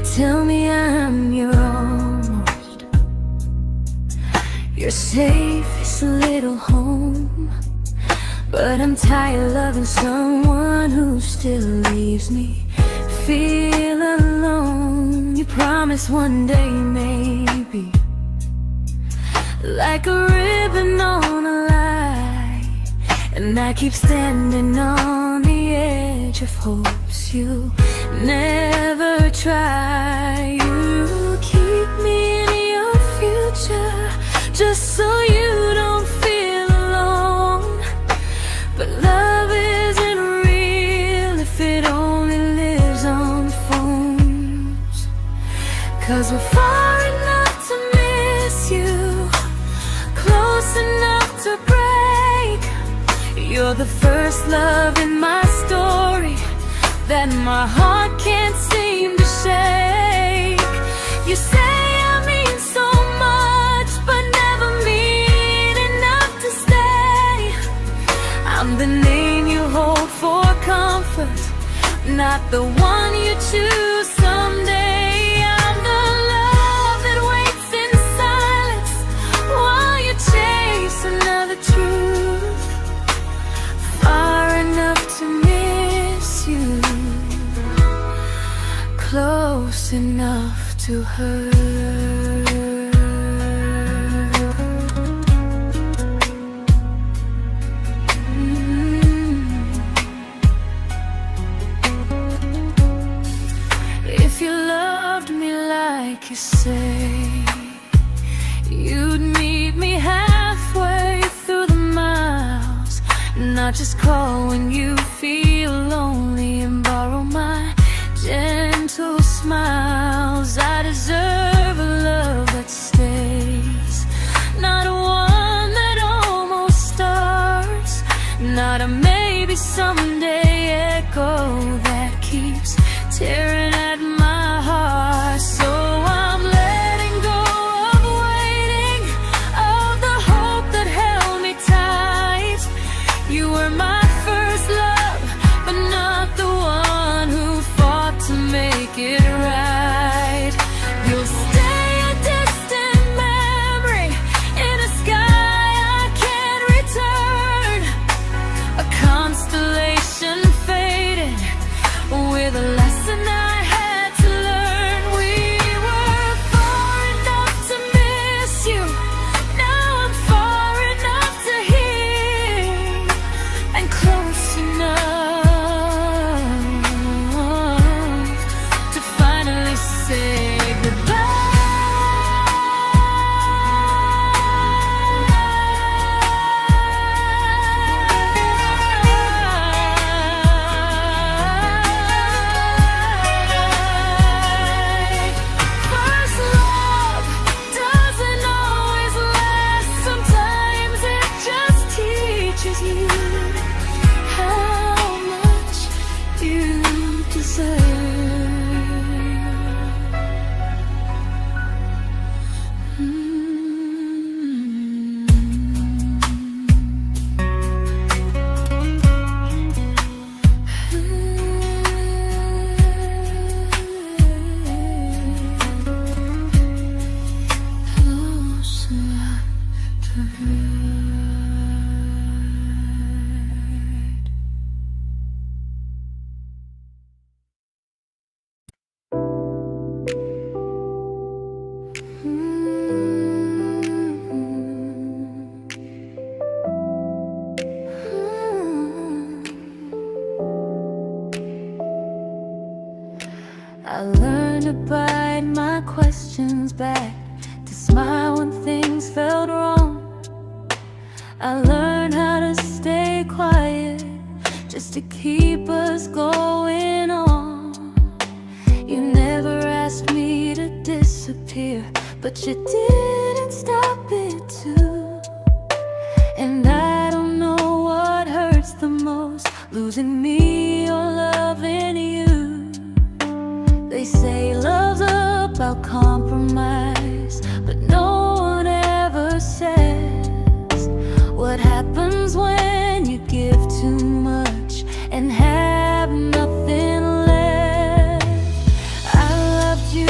tell me I'm your almost, your safest little home. But I'm tired loving someone who still leaves me feel alone. You promise one day maybe, like a ribbon on a line, and I keep standing on the edge of hopes you never try. You keep me in your future just so you don't feel alone. But love isn't real if it only lives on phones. 'Cause we're far enough to miss you, close enough to break. You're the first love in my story that my heart can't seem to shake. You say I mean so much, but never mean enough to stay. I'm the name you hold for comfort, not the one you choose someday. I'm the love that waits in silence while you chase another truth. Far enough to miss you, close enough to hurt. If you loved me like you say, you'd meet me halfway through the miles, not just call when you feel lonely and borrow my gentle smiles. I deserve a love that stays, not one that almost starts, not a maybe someday echo that keeps tearing at my heart. So I'm letting go of waiting, of the hope that held me tight. You were my first love, but not the one who fought to make it right. You'll stay a distant memory in a sky I can't return, a constellation faded with a lesson I had to learn. We were far enough to miss you, now I'm far enough to hear, and close enough to finally say goodbye. First love doesn't always last, sometimes it just teaches you how much you deserve. Close enough to hurt. I learned to bite my questions back, to smile when things felt wrong. I learned how to stay quiet just to keep us going on. You never asked me to disappear, but you didn't stop it too. And I don't know what hurts the most, losing me or loving you. They say love's about compromise, but no one ever says what happens when you give too much and have nothing left. I loved you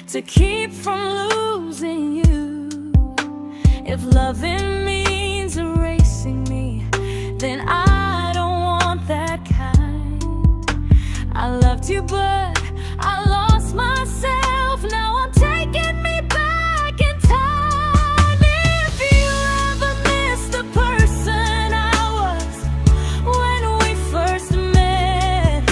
to keep from losing you. If loving means erasing me, then I don't want that kind. I loved you, but I lost myself. Now I'm taking me back in time. If you ever miss the person I was when we first met,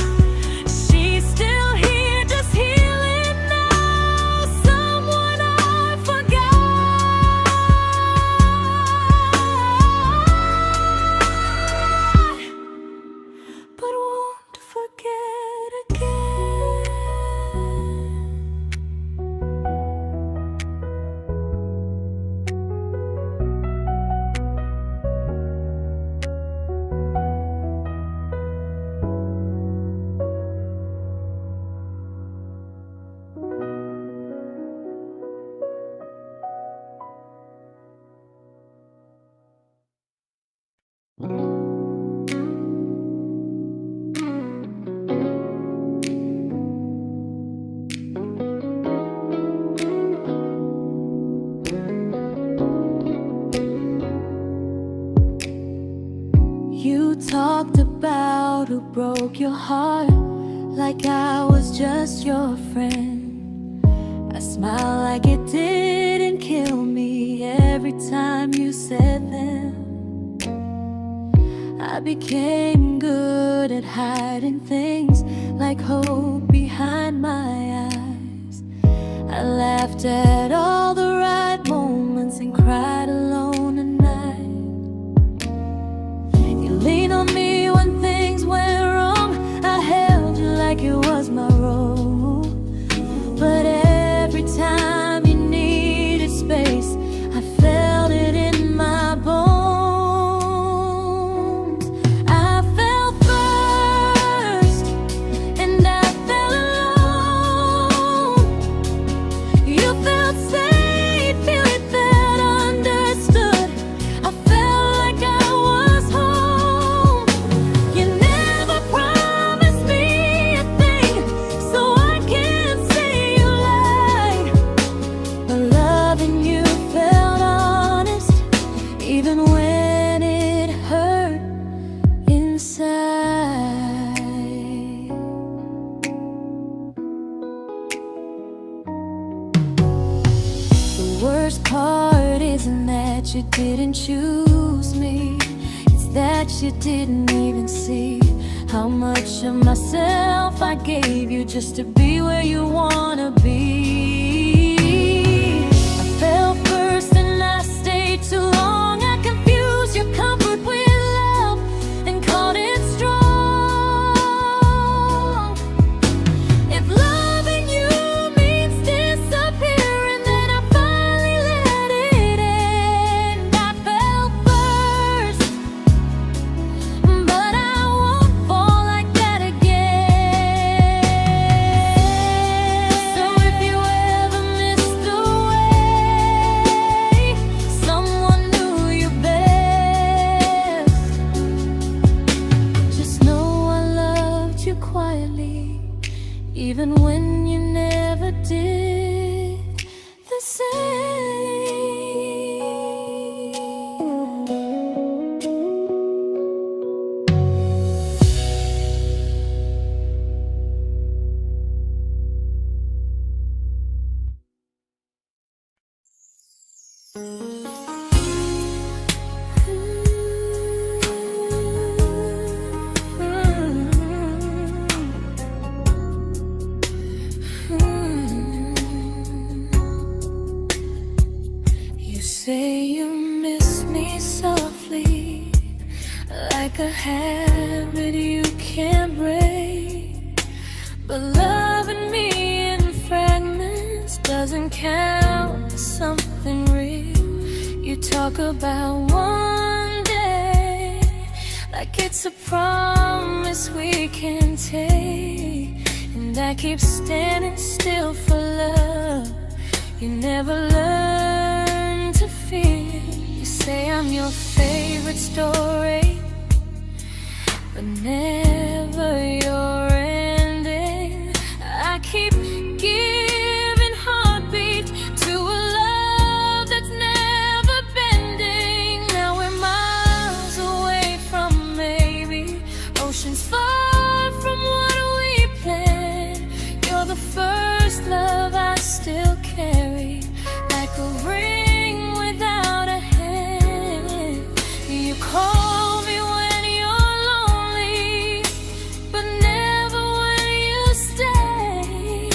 she's still here, just healing now. Someone I forgot, but won't forget again. You talked about who broke your heart, like I was just your friend. I smiled like it didn't kill me every time you said them. I became good at hiding things like hope behind my eyes. I laughed at all the right moments and cried alone at night. You leaned on me when things went wrong. I held you like it was my role. But every time you needed space, I felt it in my bones. I fell first, and I fell alone. You felt safe, you felt understood. I felt like I was home. You never promised me a thing, so I can't say you lied. But loving you felt honest, even when it hurt inside. The worst part isn't that you didn't choose me, it's that you didn't even see how much of myself I gave you just to be where you wanna be. I fell first and I stayed too long. I confused your comfort with love and called it strong. If loving you means disappearing, then I finally let it end. I fell first, but I won't fall like that again. So if you ever missed the way someone knew you best, just know I loved you quietly, even when you never did the same. You say you miss me softly, like a habit you can't break. But loving me in fragments doesn't count as something real. You talk about one day like it's a promise we can take, and I keep standing still for love. You never learn to feel. You say I'm your favorite story, but never your ending. I keep giving heart a ring without a hand. You call me when you're lonely, but never when you stay.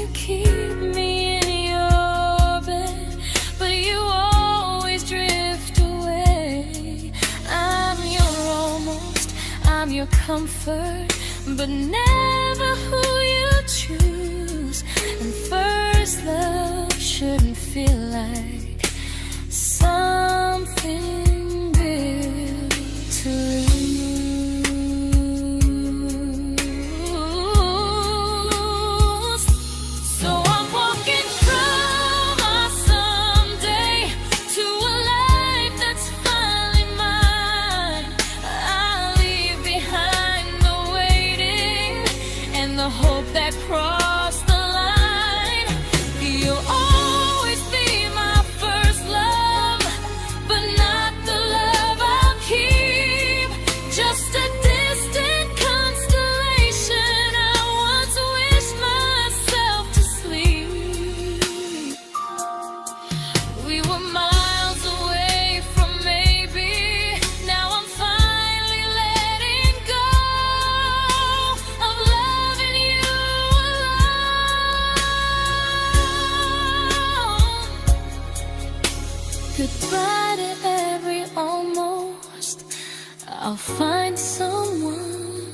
You keep me in your bed, but you always drift away. I'm your almost, I'm your comfort, but never who you choose. And first love shouldn't feel like something built to lose. So I'm walking from my someday to a life that's finally mine. I'll leave behind the waiting and the hope that crossed the line. You'll always be my first love, but not the love I'll keep. Just a distant constellation I once wished myself to sleep. We were miles away from maybe. Now I'm finally letting go of loving you alone. Goodbye to every almost. I'll find someone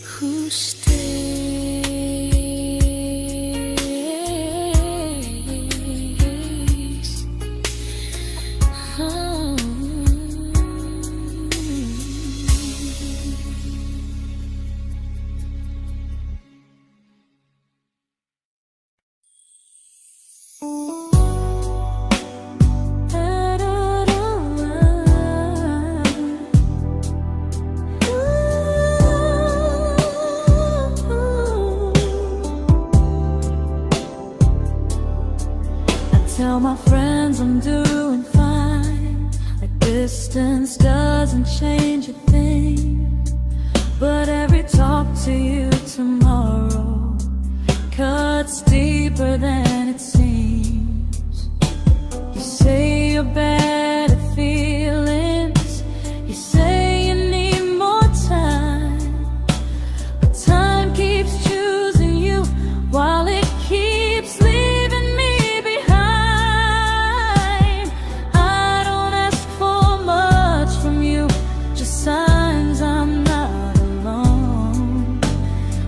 who stays. Oh. Tell my friends I'm doing fine, like distance doesn't change a thing. But every talk to you tomorrow cuts deeper than it seems. You say you're bad at feelings, you say you need more time, but time keeps choosing you while it keeps leaving me behind. I don't ask for much from you, just signs I'm not alone.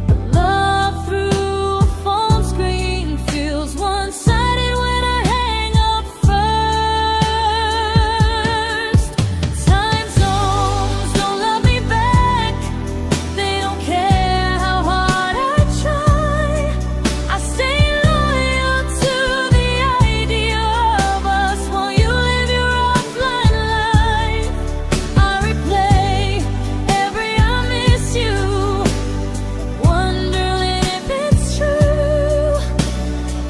But love through a phone screen feels one-sided when I hang up first. Time zones don't love me back, they don't care how hard I try. I stay loyal to the idea of us while you live your offline life. I replay every I miss you, wondering if it's true.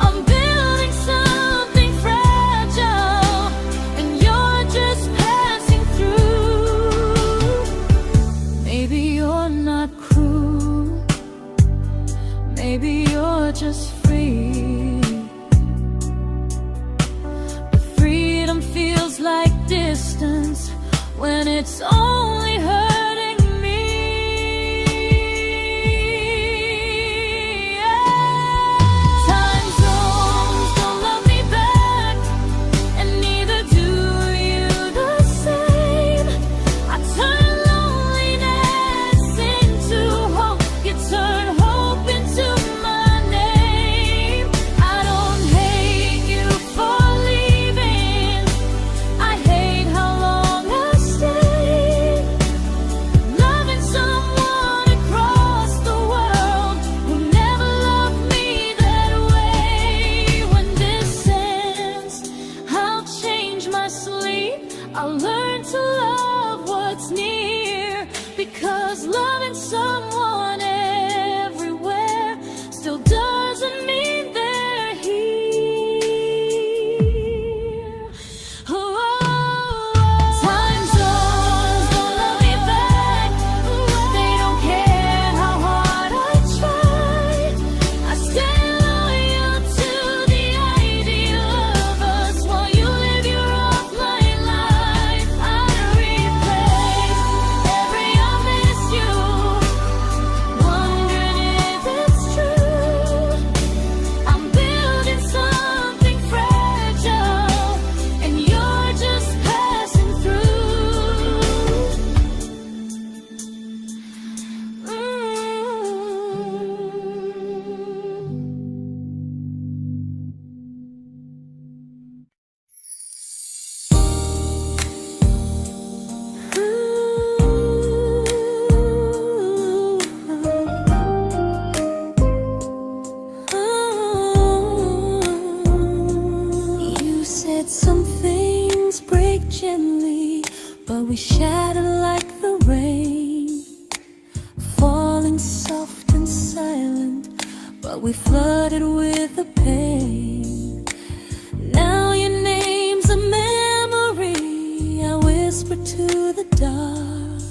I'm building something fragile, and you're just passing through. Maybe you're not cruel, maybe you're just free. But freedom feels like distance when it's only hurting me. Time zones don't love me back, and neither do you the same. I turn loneliness into hope, you turn hope into my name. I don't hate you for leaving, I hate how long I stayed. shattered like the rain, falling soft and silent, but we flooded with the pain. Now your name's a memory I whisper to the dark,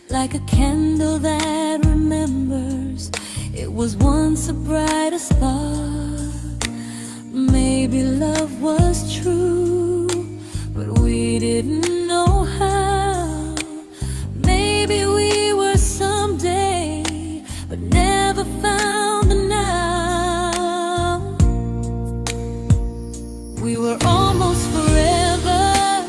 like a candle that remembers it was once a brighter spark. Maybe love was true, but we didn't know how. Maybe we were someday, but never found the now. We were almost forever,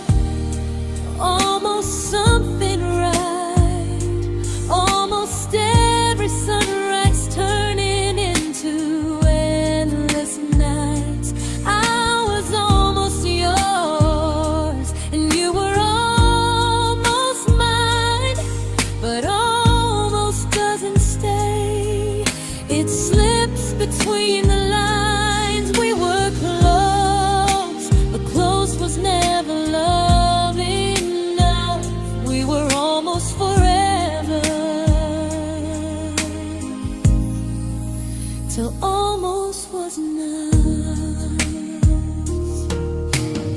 almost something right, almost every sunrise turning into endless nights. I was almost yours, and you were almost mine, but almost doesn't stay. It slips between the lines. We were close, but close was never love enough. We were almost forever, till almost was enough.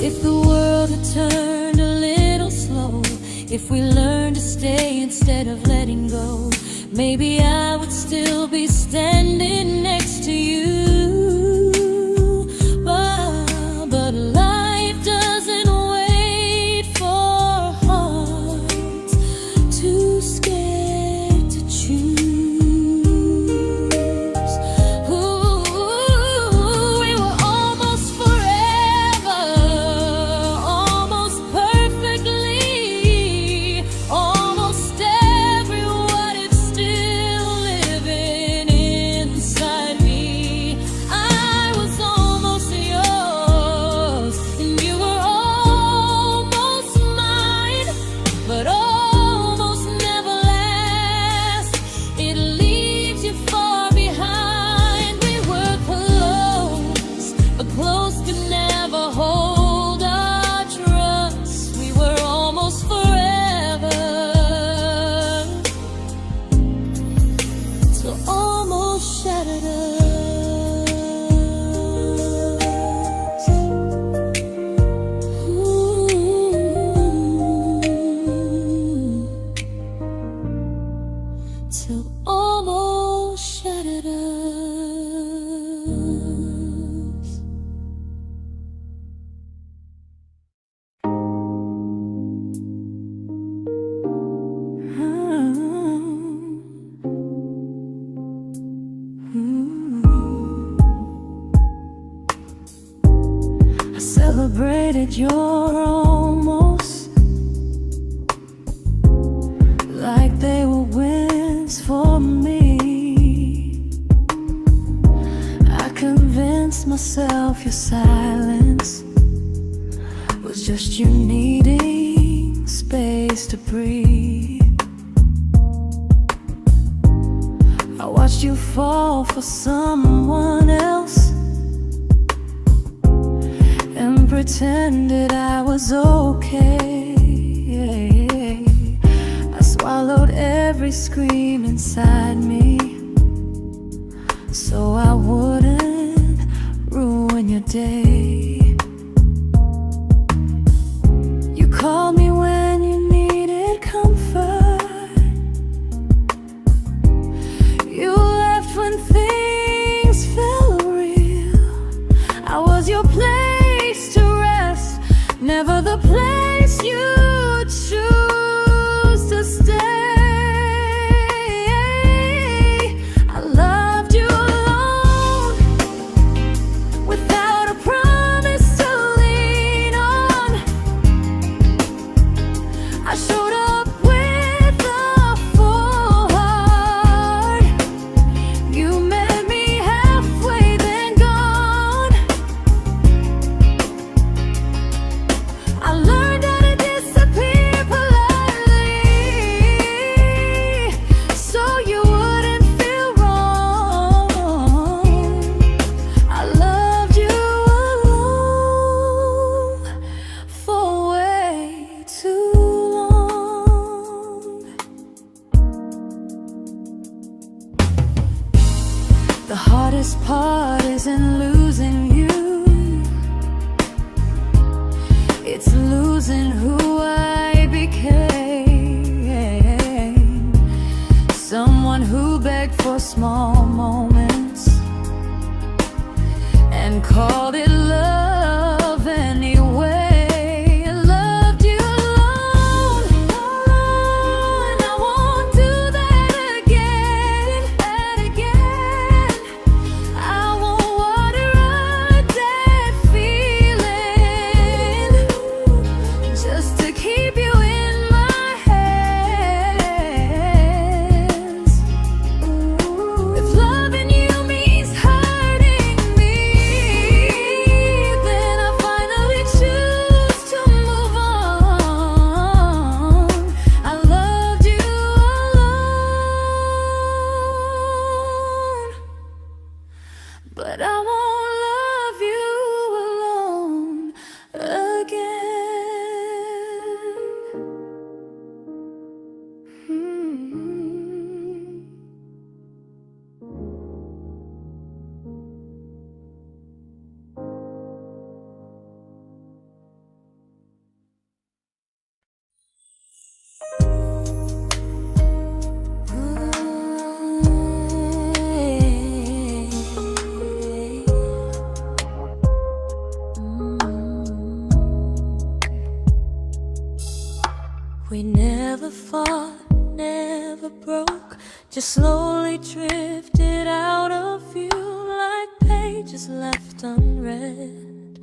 If the world had turned a little slow, if we learned to stay instead of letting go, maybe I would still be standing next to you. But life doesn't wait for hearts too scared to choose. Ooh, we were almost forever, almost perfectly, almost every what if still living inside me. I was almost yours, and you were almost mine, but almost never lasts. It leaves you far behind. We were close, but close could never hold our trust. We were almost forever, till almost shattered us. Ooh. Till almost shattered us. I celebrated your almost like they were wins for me. I convinced myself your silence was just you needing space to breathe. I watched you fall for someone else and pretended I was okay. I swallowed every scream inside me, so I wouldn't ruin your day. You called me when you needed comfort. You left when things felt real. I was your place to rest, never the place you choose to stay. I loved you alone, heart isn't losing you, it's losing who I became. Someone who begged for small moments and called it love anyway. Loved you alone, and I won't do that again, I won't water a dead feeling just to keep you in my hands. If loving you means hurting me, then I finally choose to move on. I loved you alone, but I won't love you alone again. We never fought, never broke, just slowly drifted out of view like pages left unread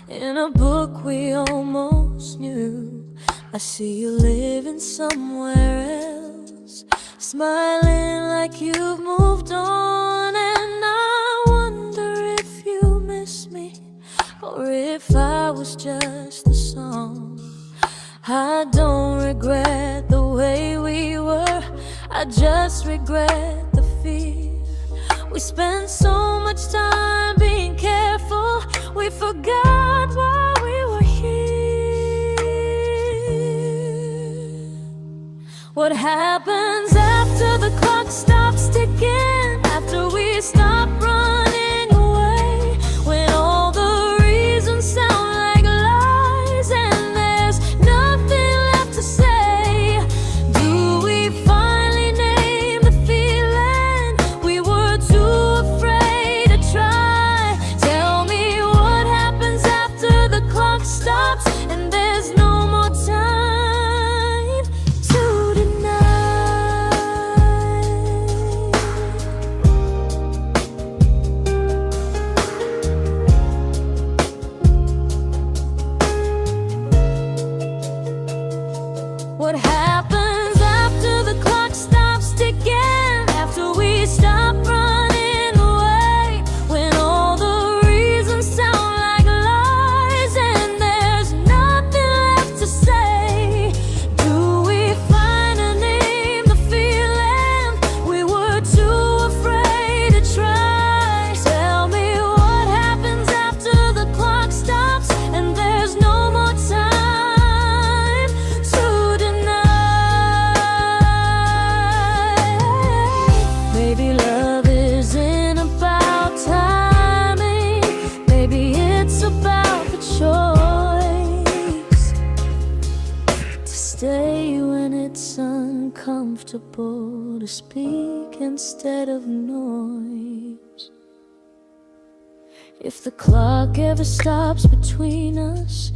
in a book we almost knew. I see you living somewhere else, smiling like you've moved on, and I wonder if you miss me or if I was just a song. I don't regret the way we were, I just regret the fear. We spent so much time being careful, we forgot why we were here. What happens after the clock stops ticking, after we stop running away, when all the reasons sound like lies and there's nothing left to say? Do we finally name the feeling we were too afraid to try? Tell me what happens after the clock stops and there's no more time to deny. What happens after the clock stops ticking, after we stop running away, when all the reasons sound like lies and there's nothing left to say? Do we finally name the feeling we were too afraid to try? Tell me what happens after the clock stops and there's no more time to deny. Maybe love isn't about timing, maybe it's about the choice to stay when it's uncomfortable, to speak instead of noise. If the clock ever stops between us,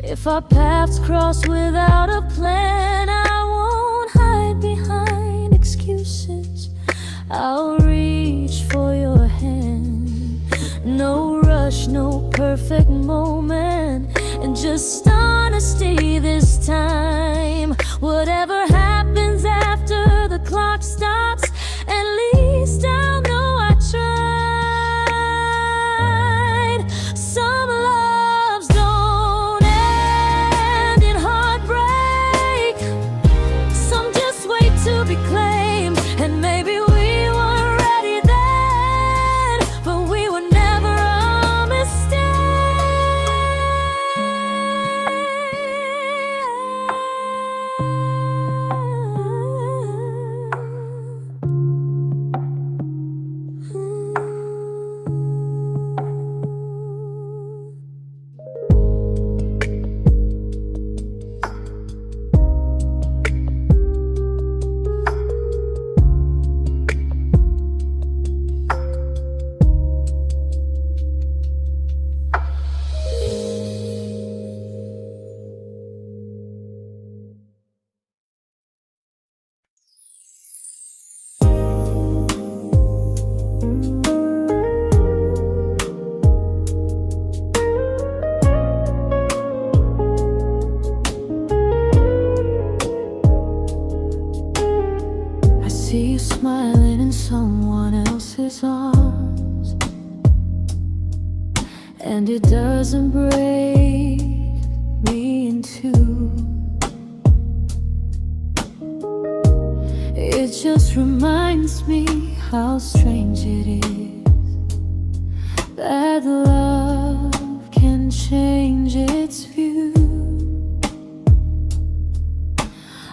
if our paths cross without a plan, I won't hide behind excuses, I'll reach for your hand. No rush, no perfect moment, and just honesty this time. Whatever happens after the clock stops, at least I'll know I tried. Some loves don't end in heartbreak, some just wait to be claimed, and maybe we weren't ready then, but we were never a mistake. and it doesn't break me in two. It just reminds me how strange it is that love can change its view.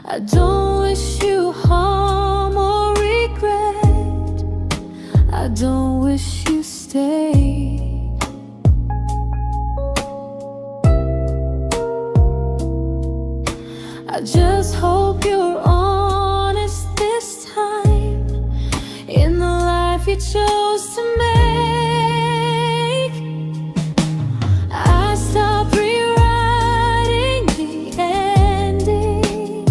I don't wish you harm or regret. I don't wish you stay. I just hope you're honest this time in the life you chose to make. I stopped rewriting the ending,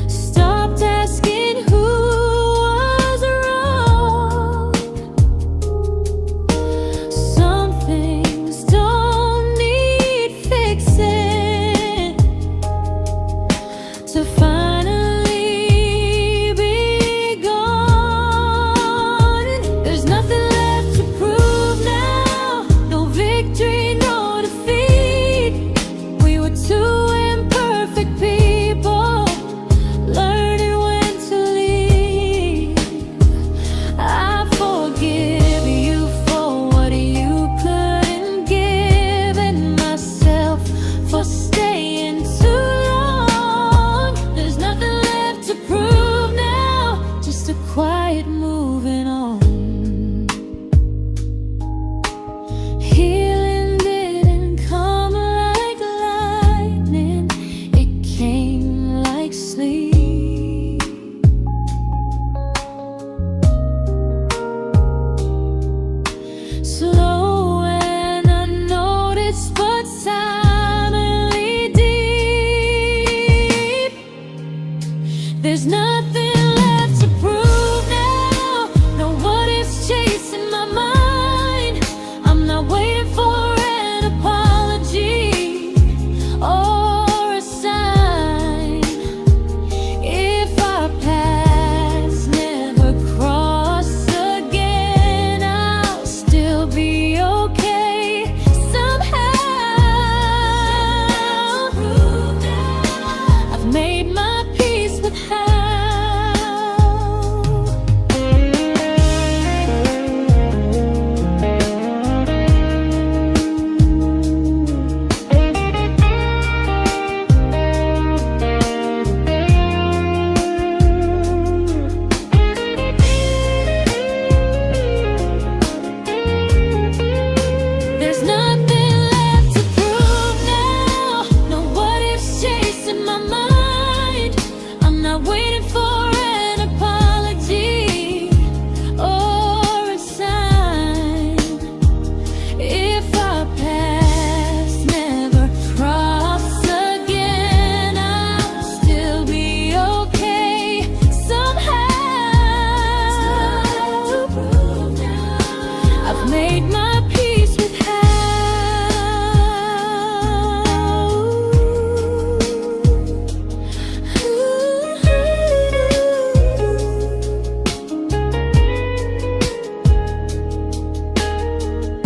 stopped asking who was wrong. Some things don't need fixing to finally be gone. There's nothing left to prove now, no victory, no defeat. We were two imperfect people, learning when to leave. I forgive you for what you couldn't give, and myself for staying too long. There's nothing left to prove now, just a quiet moving on. Healing didn't come like lightning, it came like sleep. Slow and unnoticed, but silently deep. There's nothing left to prove now, no what ifs chasing my mind. I'm not waiting for an apology or a sign. If our paths never cross again, I'll still be okay somehow. I've made my peace with how. There's nothing left to prove now, no what ifs chasing my mind. I'm not waiting for an apology or a sign. If our paths never cross again, I'll still be okay somehow. I've made my peace with how.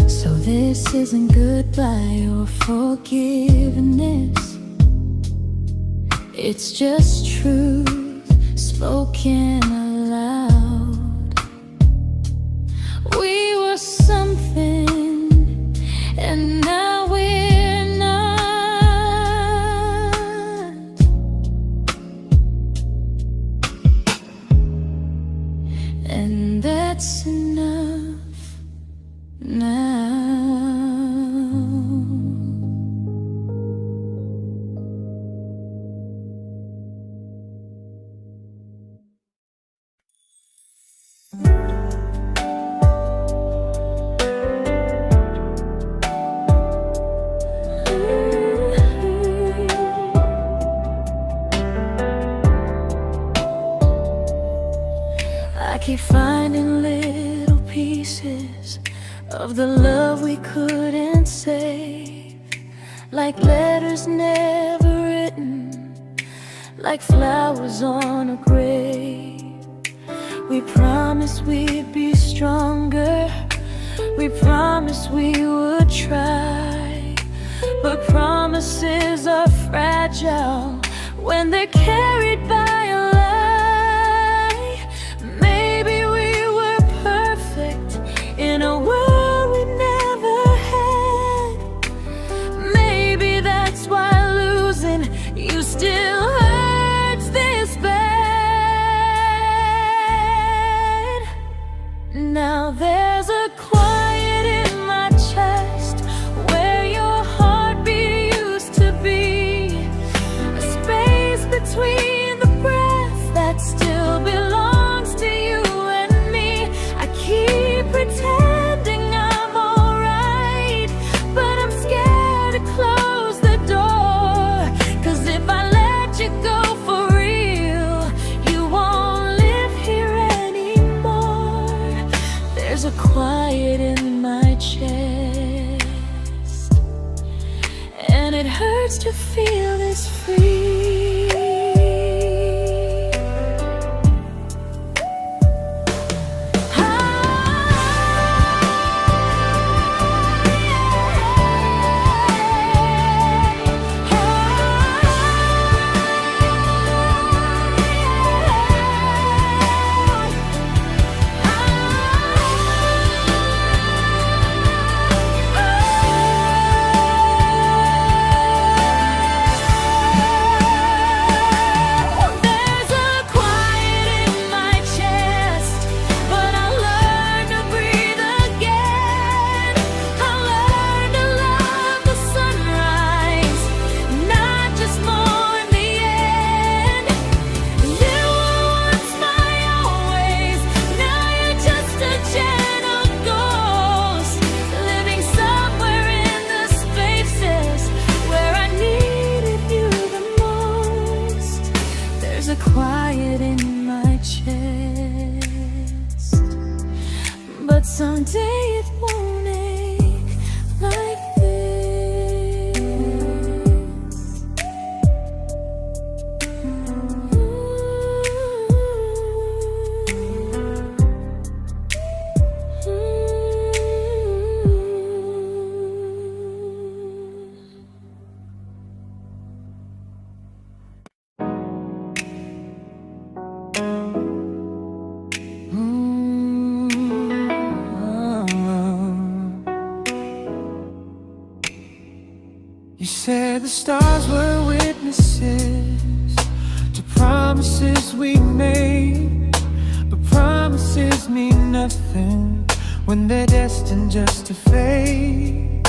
So this isn't goodbye or forgiveness, it's just truth spoken aloud. We were something, and now we're not. And that's enough now. I keep finding little pieces of the love we couldn't save, like letters never written, like flowers on a grave. We promised we'd be stronger, we promised promised we would try, but promises are fragile when they're carried by a lie. Maybe we were perfect in a world we never had. Maybe that's why losing you still hurts this bad. Now there's a quiet in my chest where your heartbeat used to be, a space between the breaths that still belongs to you and me. I keep pretending I'm alright, but I'm scared to close the door, 'cause if I let you go for real, you won't live here anymore. There's a quiet in my chest, and it hurts to feel this free. Quiet in my chest, but someday it won't ache like this. You said the stars were witnesses to promises we made, but promises mean nothing when they're destined just to fade.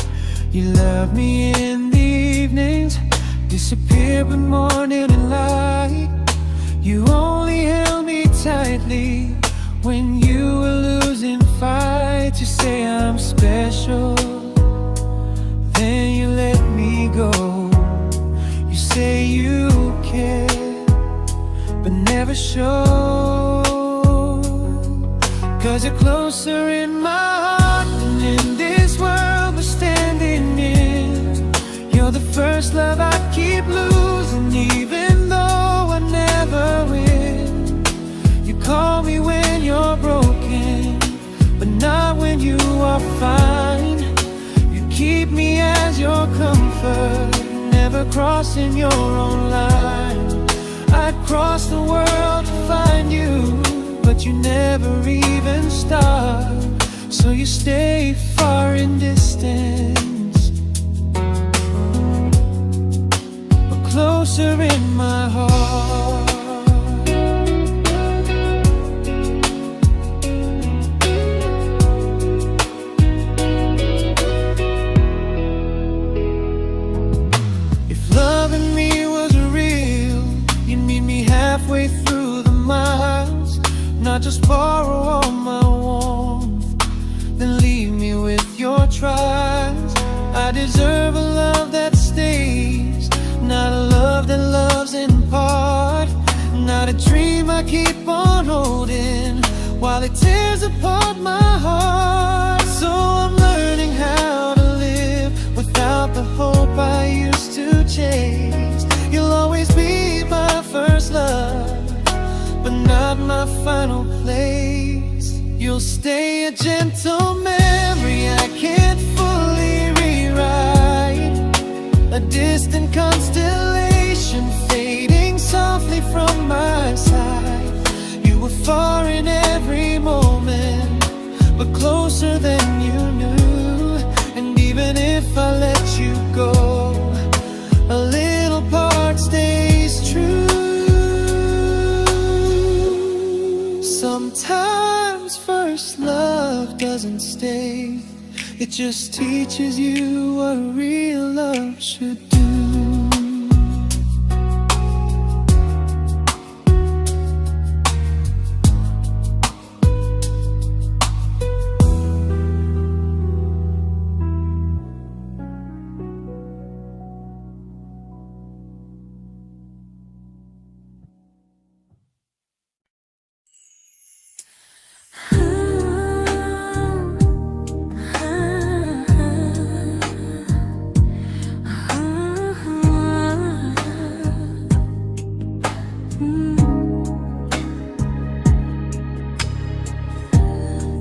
You love me in the evenings, disappear when morning and light. You only held me tightly when you were losing fights. You say I'm special, then you let me go. You say you care, but never show, 'cause you're closer in my heart than in this world we're standing in. You're the first love I keep losing, even though I never win. You call me when you're broken, but not when you are fine. Keep me as your comfort, never crossing your own line. I'd cross the world to find you, but you never even start. So you stay far in distance, but closer in my heart. Halfway through the miles, not just borrow all my warmth, then leave me with your trials. I deserve a love that stays, not a love that loves in part, not a dream I keep on holding while it tears apart my heart. So I'm learning how to live without the hope I used to chase. You'll always be my first love, but not my final place. You'll stay a gentle memory I can't It just teaches you what real love should do.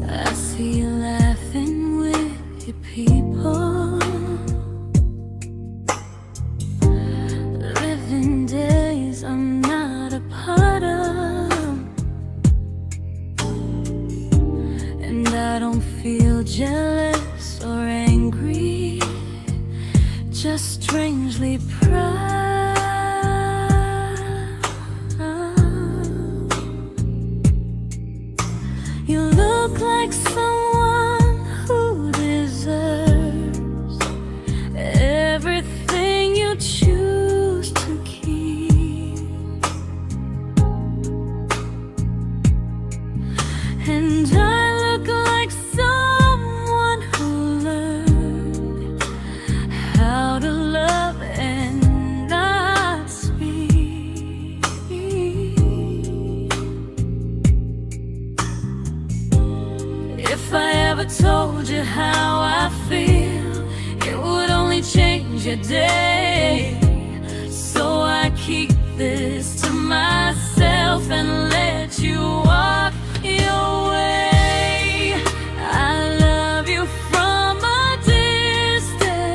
I see you laughing with your people, living days I'm not a part of, and I don't feel jealous or angry, just strangely proud. You look like someone who deserves everything you choose to keep, and I look like someone who learned how to love and not speak. If I ever told you how I feel, it would only change your day. So I keep this to myself and let you walk your way. I love you from a distance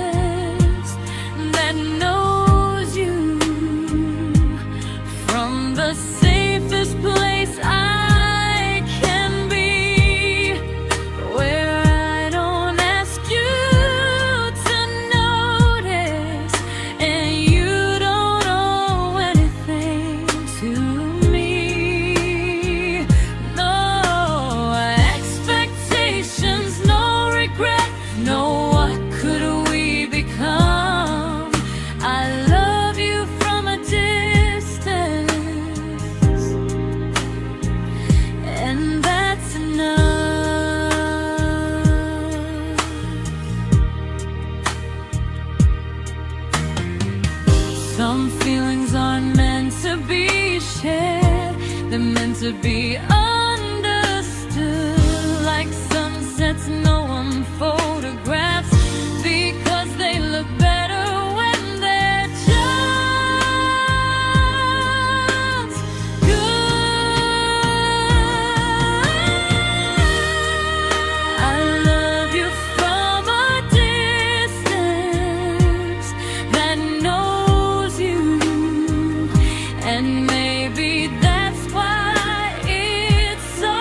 that knows you, from the safest place I can be, where I don't ask you to notice, and you don't owe anything to me. No expectations, no regret, no what could we become. I love you from a distance, and that's enough. Some feelings aren't meant to be shared, they're meant to be understood, like sunsets no one photographs, because they look better when they're just good. I love you from a distance that knows you, and maybe that's why it's so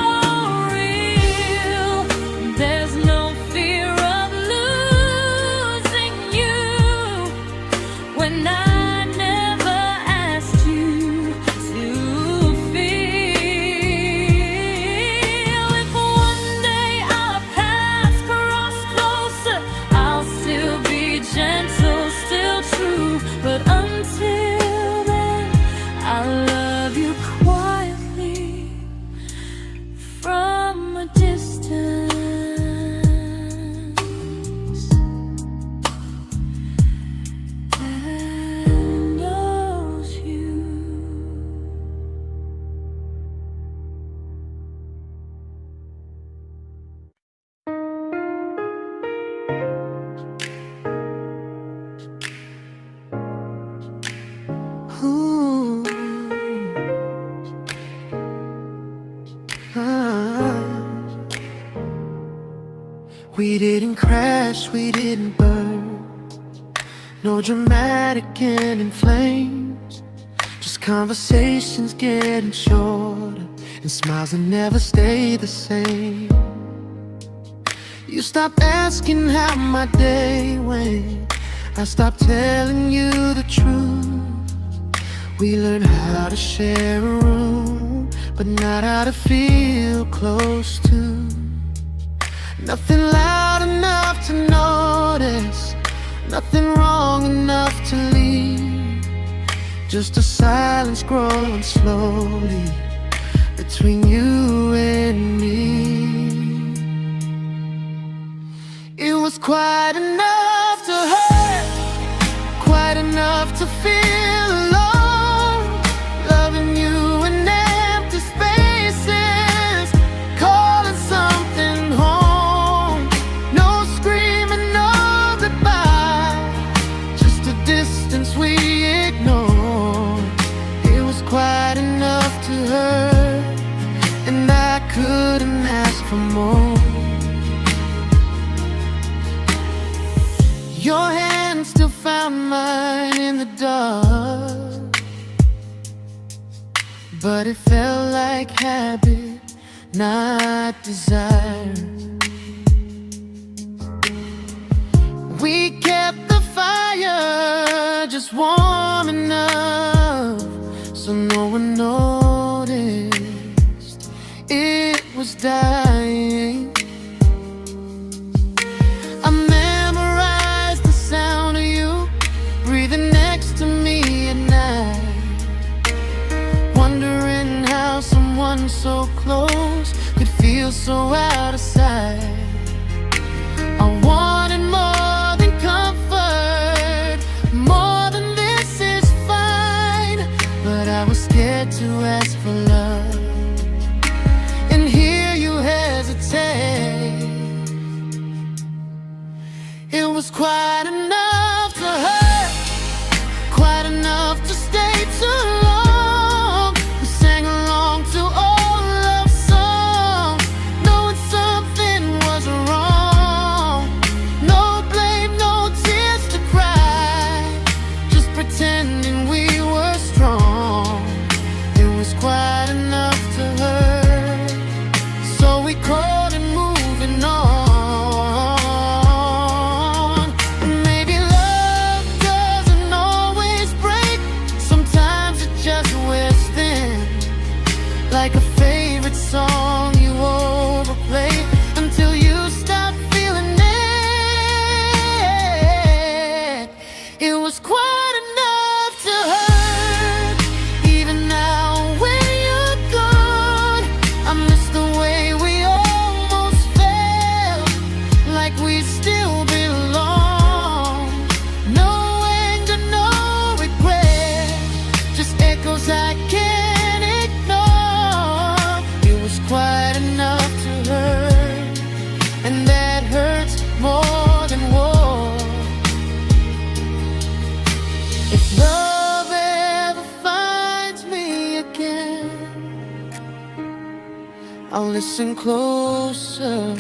real. There's no fear of losing you when I never asked you to feel. If one day our paths cross closer, I'll still be gentle, still true, but until then, I love you quietly from a distance that knows you. Ooh. Ah. We didn't crash, we didn't burn, no dramatic end in flames, just conversations getting shorter, and smiles that never stay the same. You stopped asking how my day went, I stopped telling you the truth. We learned how to share a room, but not how to feel close to. Nothing loud enough to just a silence growing slowly between you and me. It was quite enough to hurt, quite enough to feel alone, loving you in empty spaces, calling something home. No screaming, no goodbye, just a distance we ignored. It was quite enough to hurt, and I couldn't ask for more. Your hand still found mine in the dark, but it felt like habit, not desire. We kept the fire just warm enough so no one noticed it was dying. I memorized the sound of you breathing next to me at night, wondering how someone so close could feel so out of sight. I wanted more than comfort, more than this is fine, but I was scared to ask for love, and here you hesitate. It was quite enough to hurt, quite enough to stay too long. We sang along to old love songs, knowing something was wrong. No blame, no tears to cry, just pretending we were strong. It was quite enough to hurt, so we called it moving on. Maybe love doesn't always break, sometimes it just wears thin, like a favorite song you overplay until you stop feeling it. It was quite enough to hurt, even now when you're gone. I miss the way we almost felt, like we still belong. No anger, no regret, just echoes I can't ignore. It was quite enough to hurt, and that hurts more than war. If love ever finds me again, I'll listen closer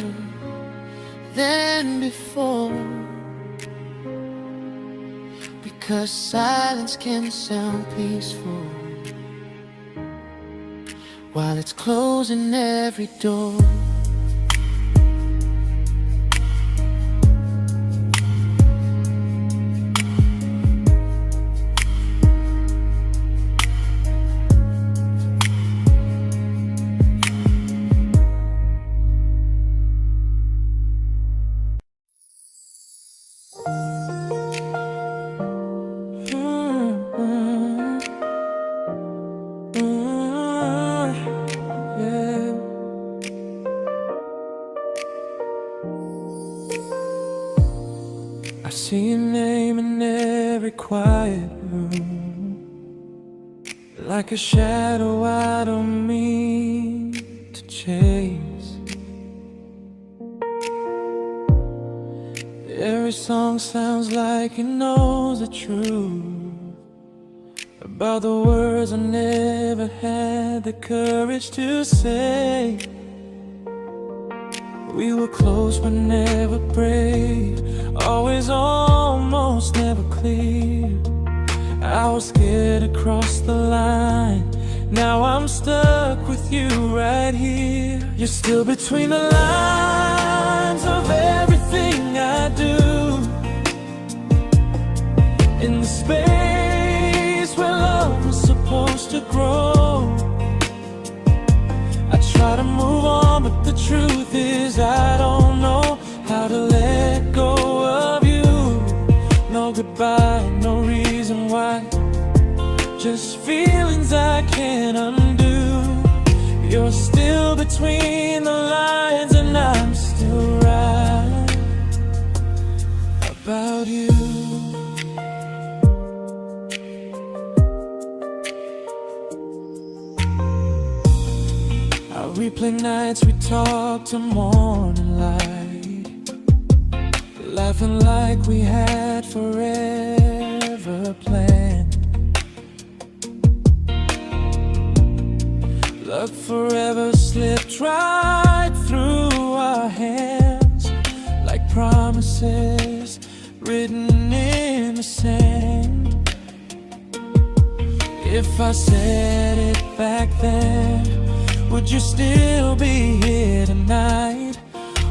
than before, because silence can sound peaceful while it's closing every door. Yeah. I see your name in every quiet room, like a shadow I don't mean to chase. Every song sounds like it knows the truth about the words I never had the courage to say. We were close but never brave, always almost never clear. I was scared to cross the line, now I'm stuck with you right here. You're still between the lines of everything I do, in the space where love was supposed to grow. I try to move on, but the truth is I don't know how to let go of you. No goodbye, no reason why, between the lines, and I'm still right about you. I replay nights we talk to morning light, laughing like we had forever planned. Luck forever slipped right through our hands, like promises written in the sand. If I said it back then, would you still be here tonight?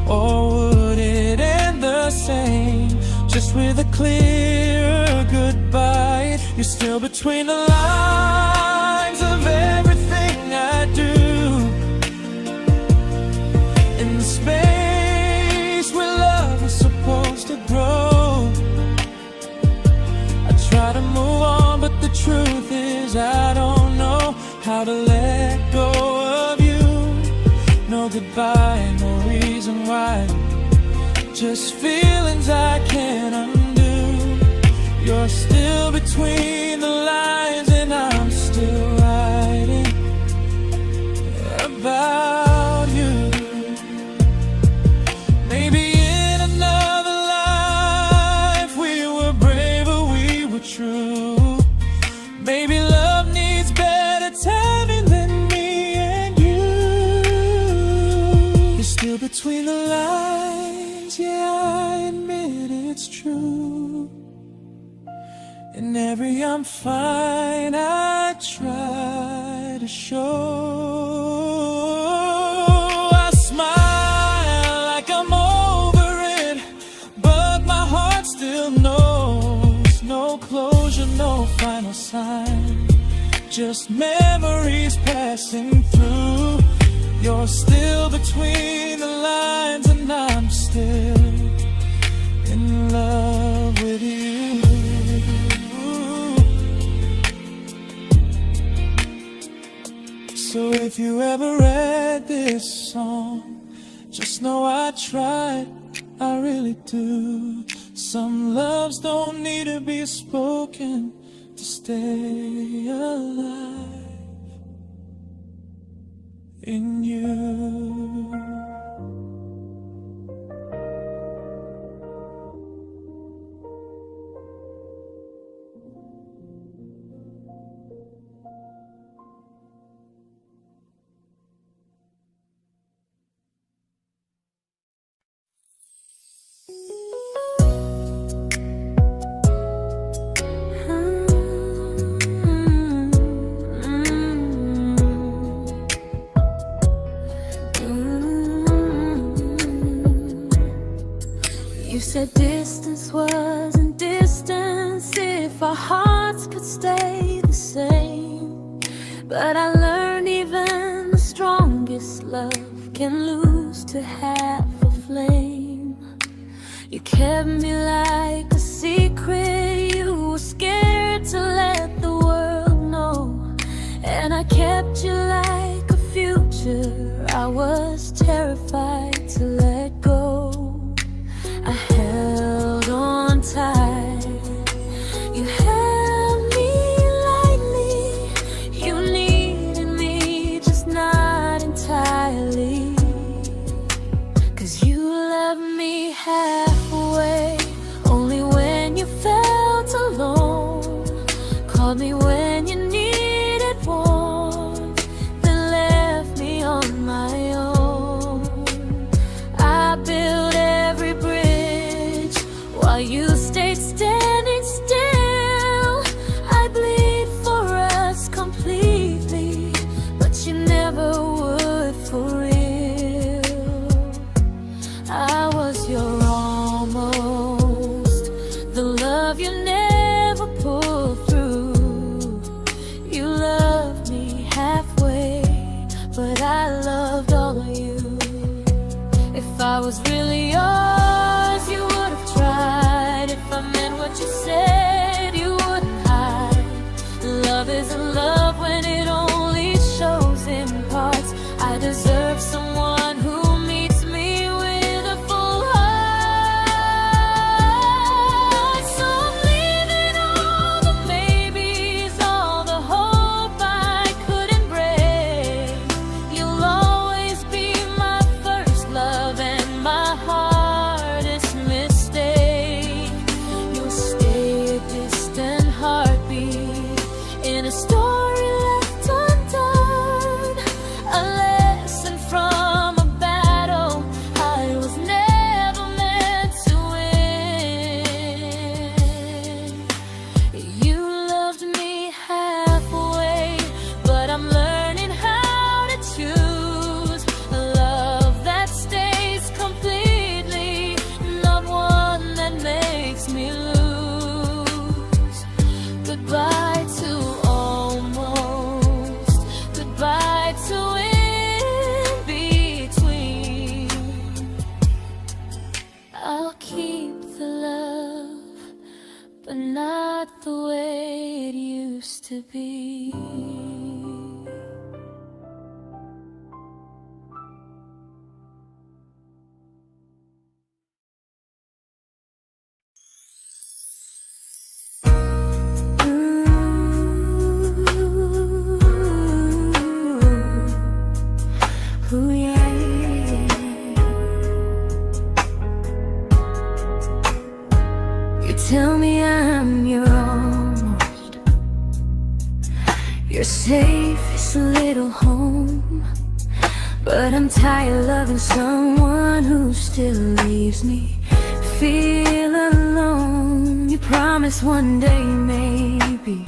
Or would it end the same, just with a clear goodbye? You're still between the lines of everything I do, in the space where love is supposed to grow. I try to move on, but the truth is I don't know how to let go of you. No goodbye, no reason why, just feelings I can't undo. You're still between the lines, and I'm still writing about you. Maybe in another life we were braver, we were true. Maybe love needs better timing than me and you. You're still between the lines, yeah, I admit it's true. In every I'm fine I try to show. I smile like I'm over it, but my heart still knows. No closure, no final sign, just memories passing through. You're still between the lines, and I'm still in love with you. So if you ever read this song, just know I tried, I really do. Some loves don't need to be spoken to stay alive in you. You said distance wasn't distance if our hearts could stay the same. But I learned even the strongest love can lose to half a flame. You kept me like a secret, you were scared to let the world know. And I kept you like a future, I was terrified to let go. I held on tight, you held me lightly. You needed me, just not entirely. 'Cause you loved me halfway, only when you felt alone. Called me when you needed warmth, then left me on my own. I built every bridge while you stayed standing still. I bleed for us completely, but you never would for real. I was your almost, the love you never pulled through. You loved me halfway, but I loved all of you. If I was really yours, you would have tried. If I meant what you said, you wouldn't hide. Love isn't love when it only shows in parts. I deserve someone to be. Ooh, yeah, yeah. You tell me I'm your almost, your safest little home. But I'm tired loving someone who still leaves me feel alone. You promise one day maybe,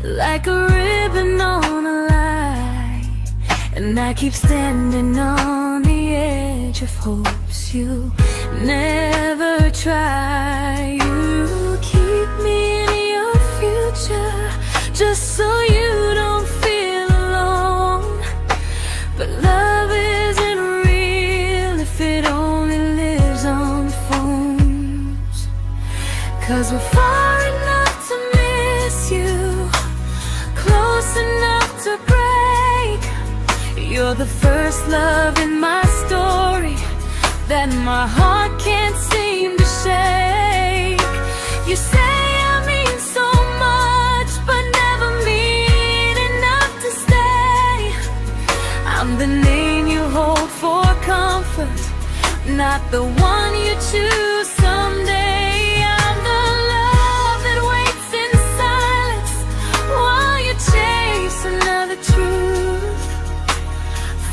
like a ribbon on a line, and I keep standing on the edge of hopes you'll never try. You keep me in your future just so you don't feel alone. But love isn't real if it only lives on phones. 'Cause we're far enough to miss you, close enough to break. You're the first love in my story that my heart can't seem to shake. You say I mean so much, but never mean enough to stay. I'm the name you hold for comfort, not the one you choose someday. I'm the love that waits in silence while you chase another truth.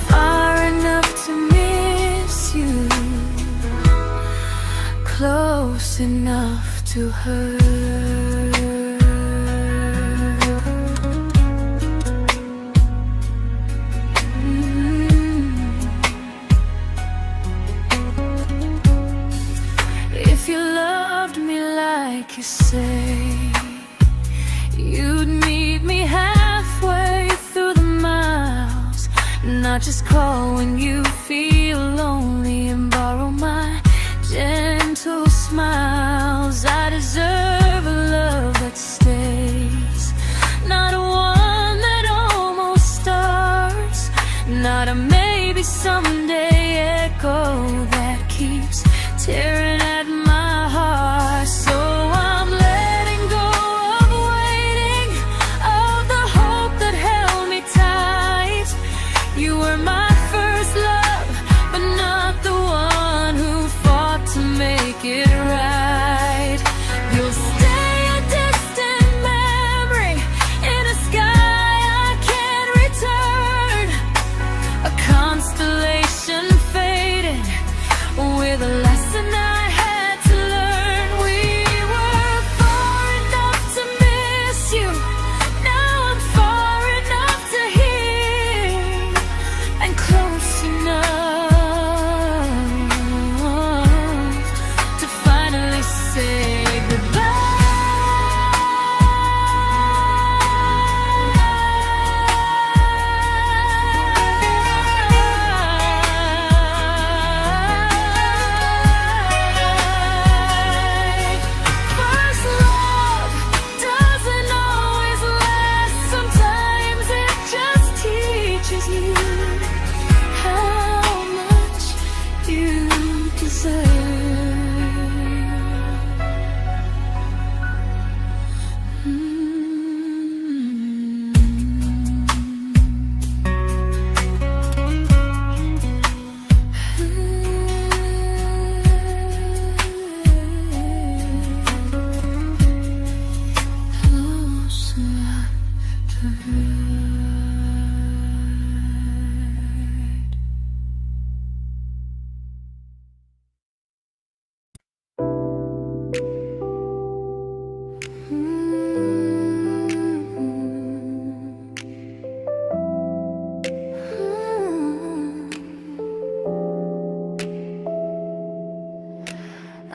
Far enough to miss you, close enough to hurt. If you loved me like you say, you'd meet me halfway through the miles, not just call when you feel lonely and borrow my gentle smiles. I deserve a love that stays, not a one that almost starts, not a maybe someday echo that keeps tearing at my heart. So I'm letting go of waiting, of the hope that held me tight. You were my first love, but not the one who fought to make it right. You'll stay a distant memory in a sky I can't return, a constellation fading with a lesson I had to learn. We were far enough to miss you, now I'm far enough to hear, and close enough to finally say goodbye. First love doesn't always last, sometimes it just teaches you how much you deserve. Close enough to hurt.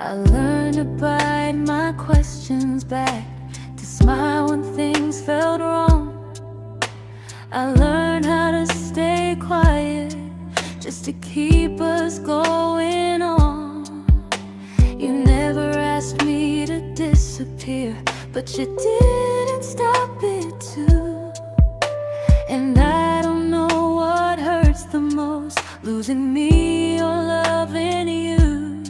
I learned to bite my questions back, to smile when things felt wrong. I learned how to stay quiet just to keep us going on. You never asked me to disappear, but you did couldn't stop it too. And I don't know what hurts the most, losing me or loving you.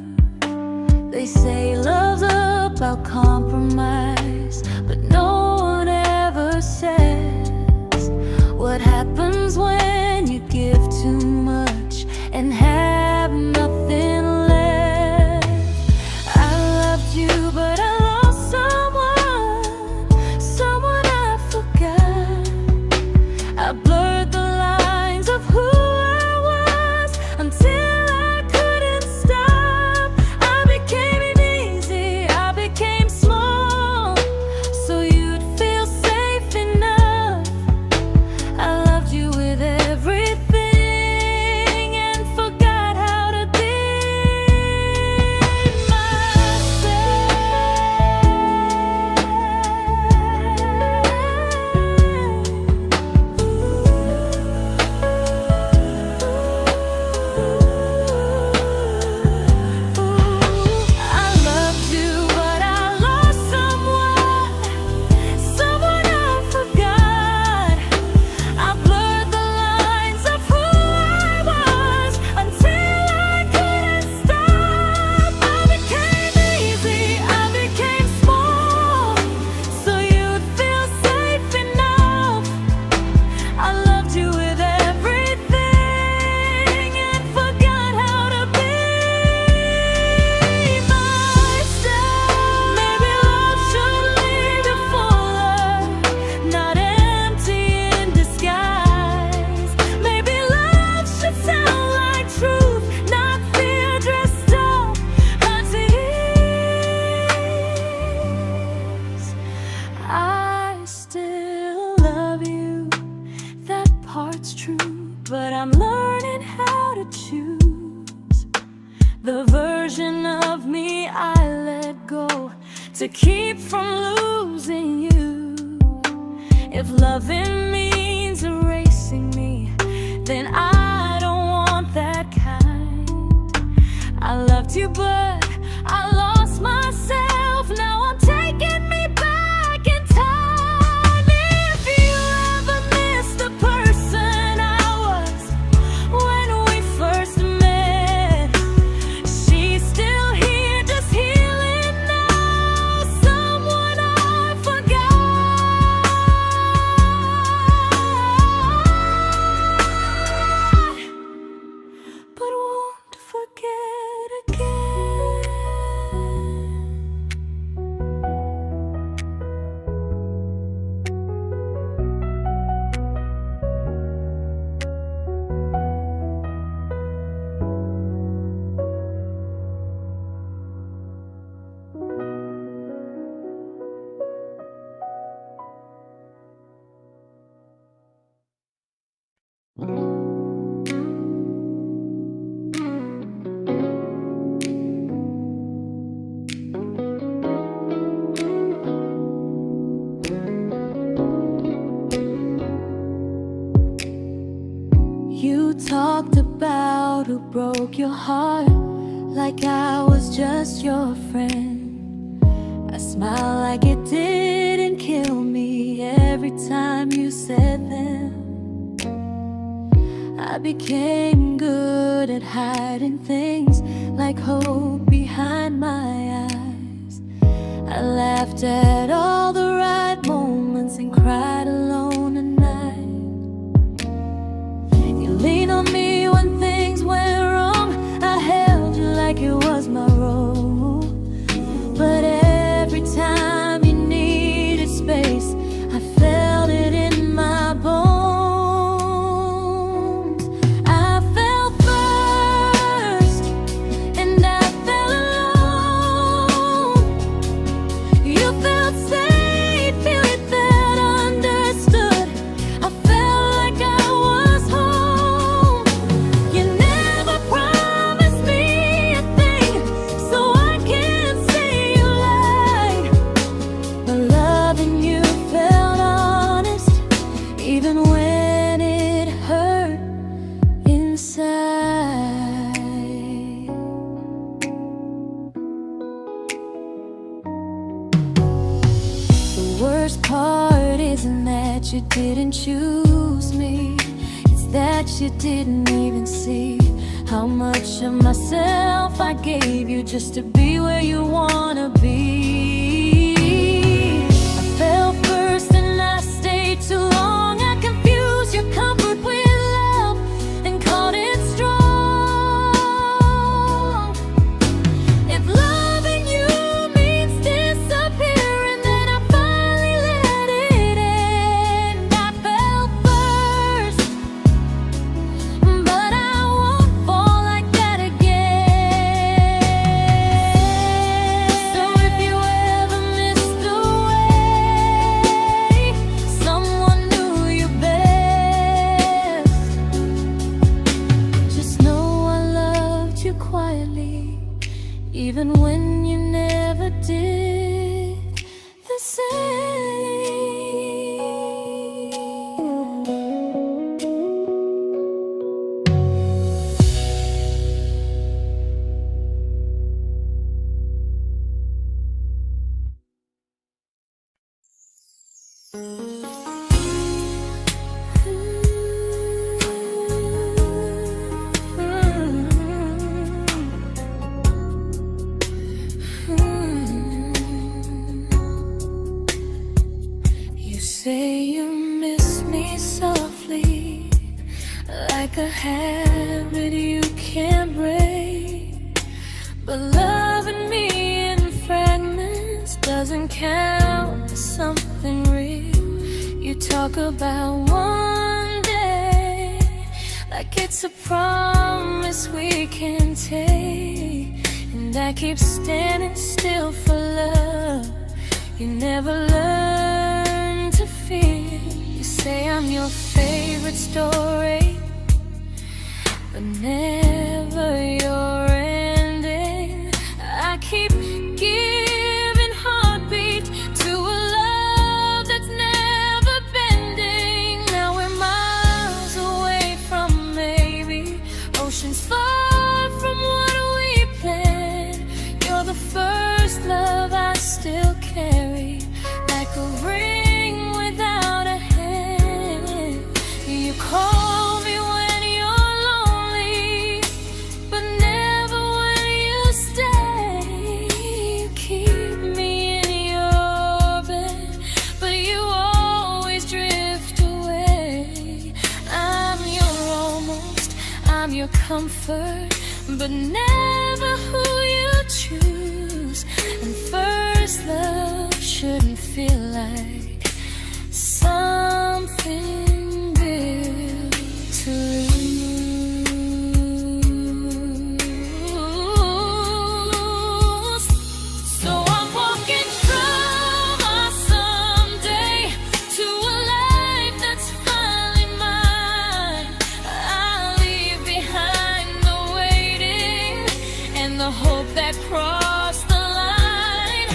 They say love's about compromise, but no one ever says what happens when you give too much and have nothing left. I loved you, but I lost someone I forgot. I blurred the lines of who I was until I couldn't stop. I became easy, I became small, so you'd feel safe enough. I loved you with everything and forgot how to be but I'm learning how to choose the version of me I let go to keep from losing you. If loving means erasing me, then I don't want that kind. I loved you, but I lost myself. Now I'm taking me back in time. If you ever miss the person I was when we first met, she's still here, just healing now. Someone I forgot, but won't forget again. You talked about who broke your heart, like I was just your friend. I smile like it didn't kill me every time you said them. I became good at hiding things like hope behind my eyes. I laughed at all the right moments and cried alone at night. You leaned on me when things went wrong. I held you like it was my role. But every time you needed space, I felt it in my bones. I fell first, and I fell alone. You felt worst part isn't that you didn't choose me, it's that you didn't even see how much of myself I gave you just to be where you wanna be. I fell first and I stayed too long. I confused your comfort with love and called it strong. If loving you means disappearing, then I finally let it end. I fell first, but I won't fall like that again. So if you ever missed the way someone knew you best, just know I loved you quietly, even when you never did the same. You say you miss me softly, like a habit you can't break. But loving me in fragments doesn't count as something real. You talk about one day like it's a promise we can take, and I keep standing still for love. You never learn to feel. You say I'm your favorite story, but never your ending. I keep giving heartbeat to a love that's never bending. Now we're miles away from maybe oceans far from what we planned. You're the first love I still carry, like a ring without a hand. You call me when you're lonely, but never when you stay. You keep me in your bed, but you always drift away. I'm your almost, I'm your comfort, but never who you choose. And first love shouldn't feel like something built to lose. So I'm walking from our someday to a life that's finally mine. I'll leave behind the waiting and the hope that crossed the line.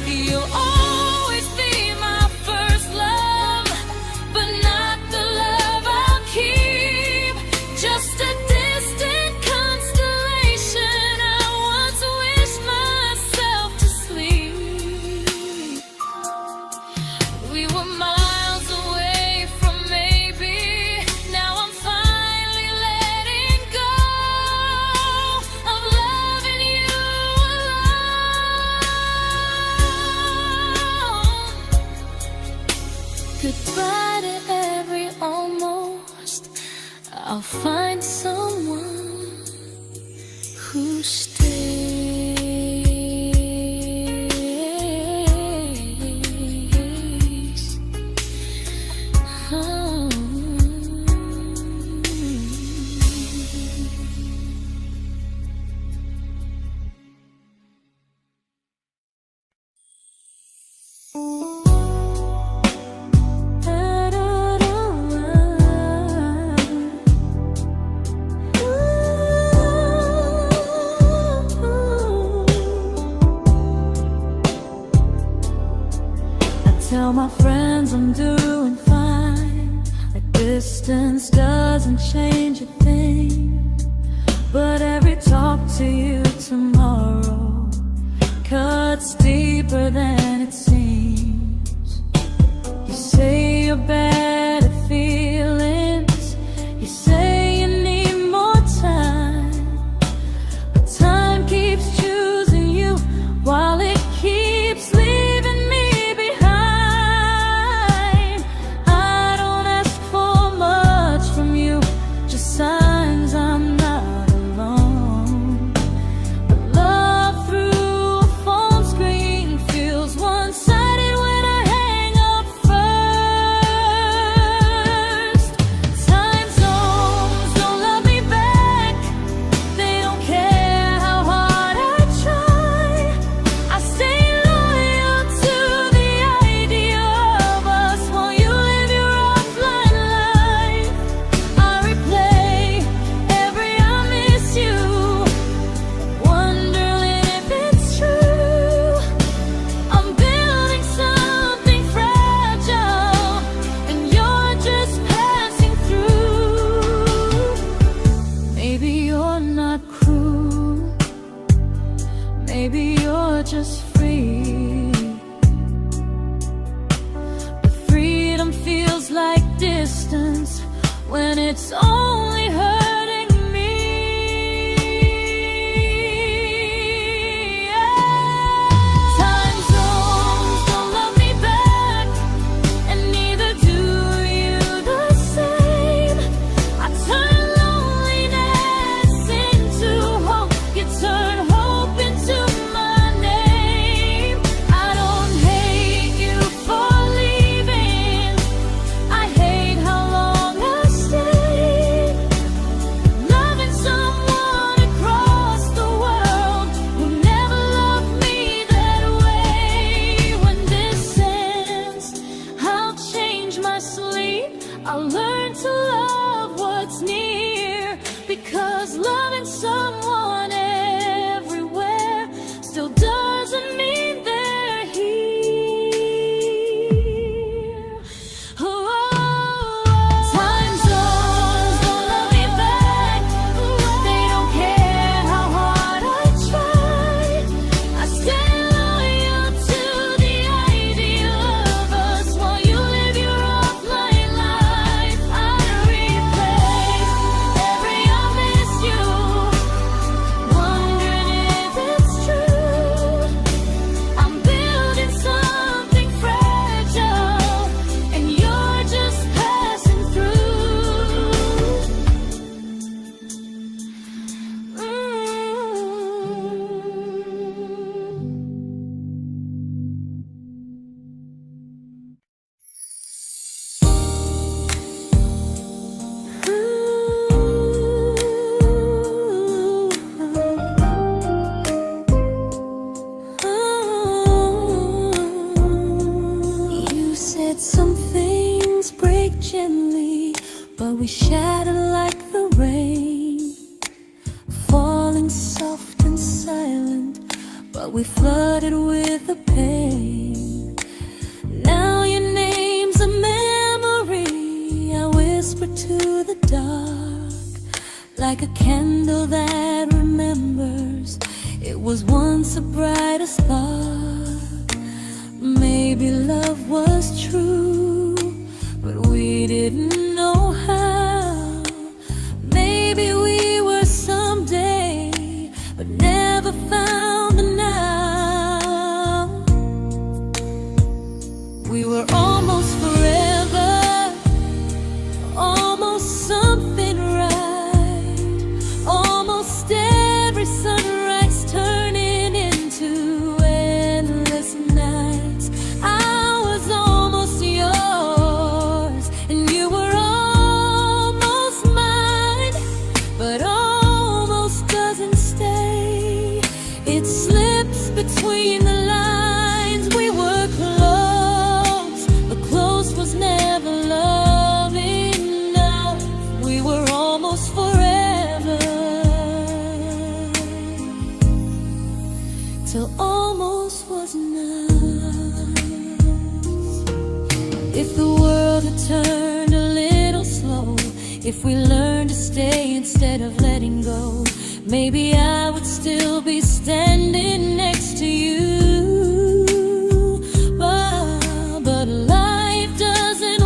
You'll always be my first love, but not the love I'll keep. Just a distant constellation I once wished myself to sleep. We were miles away from maybe. Now I'm finally letting go of loving you alone. Goodbye to every almost. I'll find someone who stays. Oh. Tell my friends I'm doing fine, like distance doesn't change a thing. But every talk to you tomorrow cuts deeper than it seems. your better feelings. You say you need more time, but time keeps choosing you while it keeps leaving me behind. I don't ask for much from you, just signs I'm not alone. But love through a phone screen feels one-sided when I hang up first. Time zones don't love me back, they don't care how hard I try. I stay loyal to the idea of us while you live your offline life. I replay every I miss you, wondering if it's true. I'm building something fragile, and you're just passing through. Maybe you're not cruel, maybe you're just free. But freedom feels like distance when it's only hurting me. Time zones don't love me back, and neither do you the same. I turn loneliness into hope, you turn hope into my name. I don't hate you for leaving, I hate how long I stayed. Loving someone across the world who never loved me that way. When this ends, I'll change my sleep, I'll learn to love what's near, because loving someone everywhere still doesn't mean they're here. Time zones don't love me back, they don't care how hard I try. I stay loyal to the idea of us while you live your offline life. I replay every I miss you, wondering if it's true. I'm building something fragile, and you're just passing through. You said some things break gently, but we shatter like the rain, falling soft and silent, but we flooded with the pain. Now your name's a memory I whisper to the dark, like a candle that remembers it was once a brighter spark. Maybe love was true, but we didn't know how. Maybe we were someday, but never found the now. We were almost forever, almost something right, almost every sunrise turning into endless nights. I was almost yours, and you were almost mine, but almost doesn't stay. It slips between the lines. We were close, but close was never love enough. We were almost forever, till almost was enough. If the world had turned a little slow, if we learned to stay instead of letting go, maybe I would still be standing next to you. But life doesn't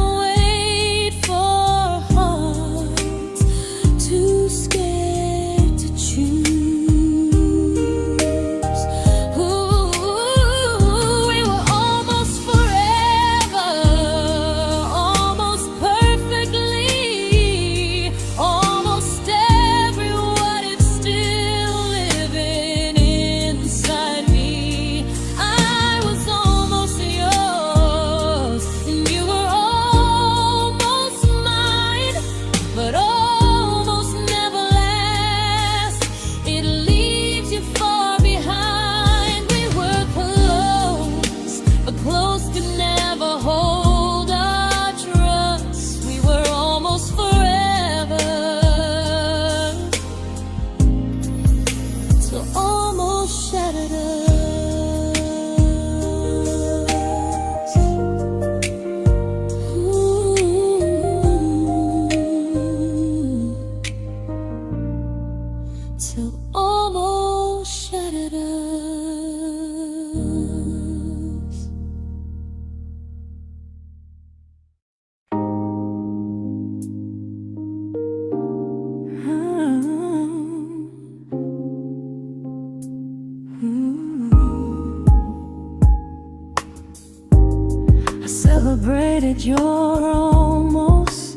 celebrated your almost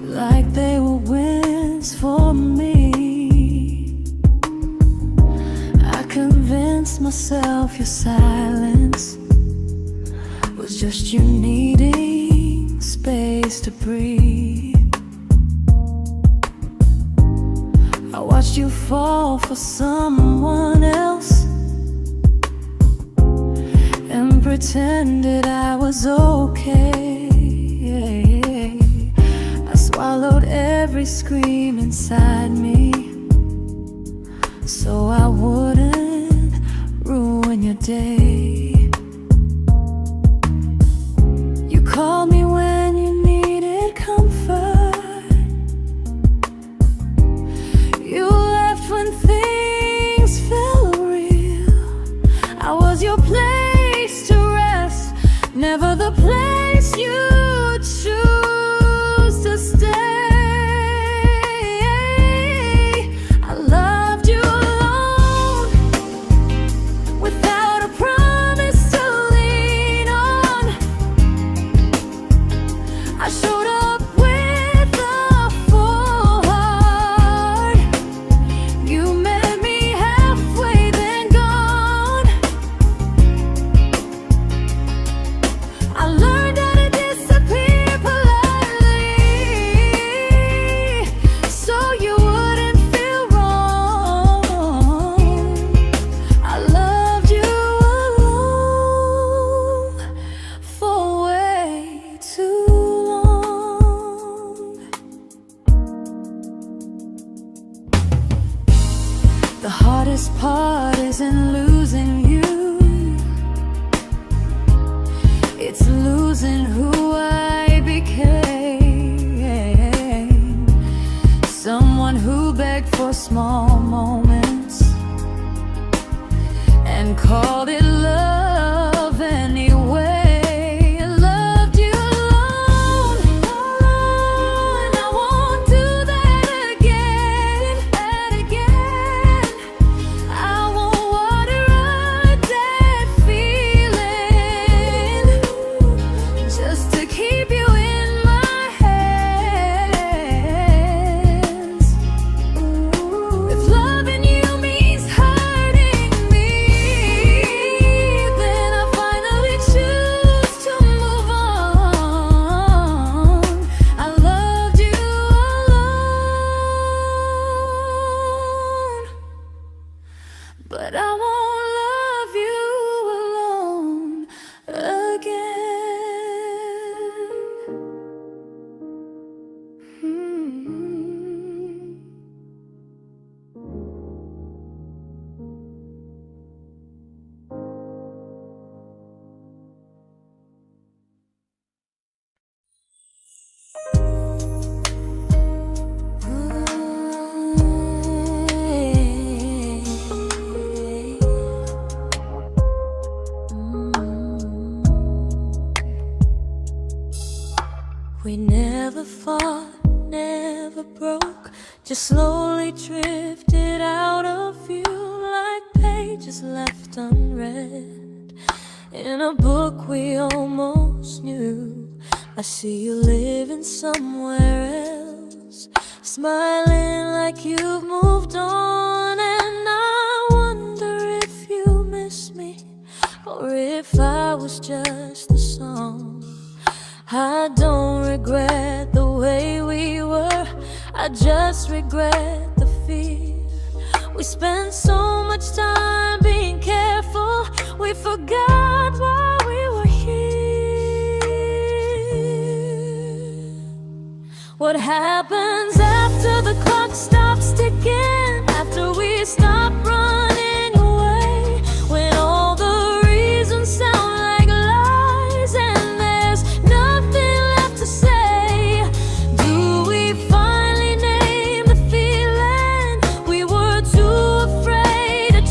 like they were wins for me. I convinced myself your silence was just you needing space to breathe. I watched you fall for someone else and pretended I was okay. I swallowed every scream inside me so I wouldn't ruin your day. You called me when you needed comfort. You left when things felt real. I was your place to rest, never the place you choose to stay. I loved you alone, without a promise to lean on. I showed up with a full heart. You met me halfway, then gone. I learned how to disappear politely, so you wouldn't feel wrong. I loved you alone for way too long. The hardest part isn't losing you, it's losing who I became. Someone who begged for small moments and called it love anyway. I loved you alone, and I won't do that again. I won't water a dead feeling just to keep you in my hands. If loving you means hurting me, then I finally choose to move on. I loved you alone, but I won't love you alone again. We never fought, never broke, just slowly drifted out of view like pages left unread in a book we almost knew. I see you living somewhere else, smiling like you've moved on, and I wonder if you miss me or if I was just a song. I don't regret the way we were, I just regret the fear. We spent so much time being careful, we forgot why we were here. What happens after the clock stops ticking, after we stop running away, when all the reasons sound like lies and there's nothing left to say? Do we finally name the feeling we were too afraid to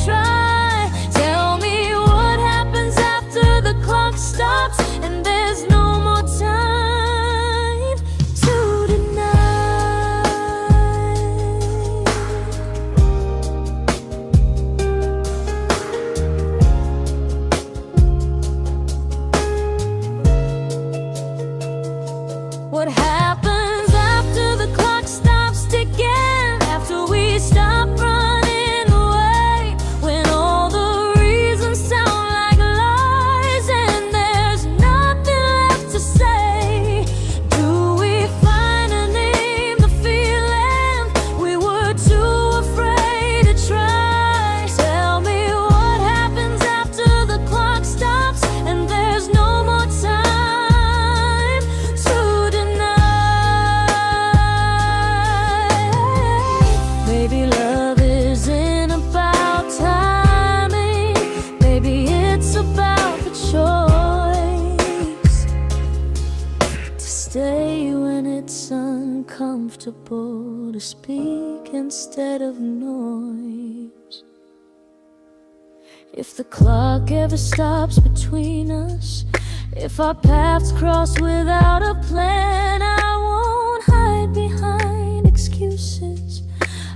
comfortable to speak instead of noise. If the clock ever stops between us, if our paths cross without a plan, I won't hide behind excuses.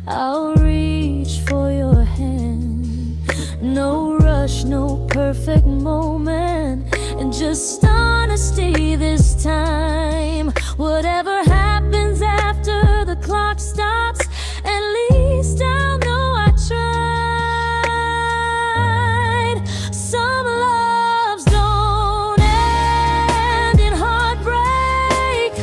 I'll reach for your hand. No rush, no perfect moment, and just honesty this time. Whatever happens after the clock stops, at least I'll know I tried. Some loves don't end in heartbreak,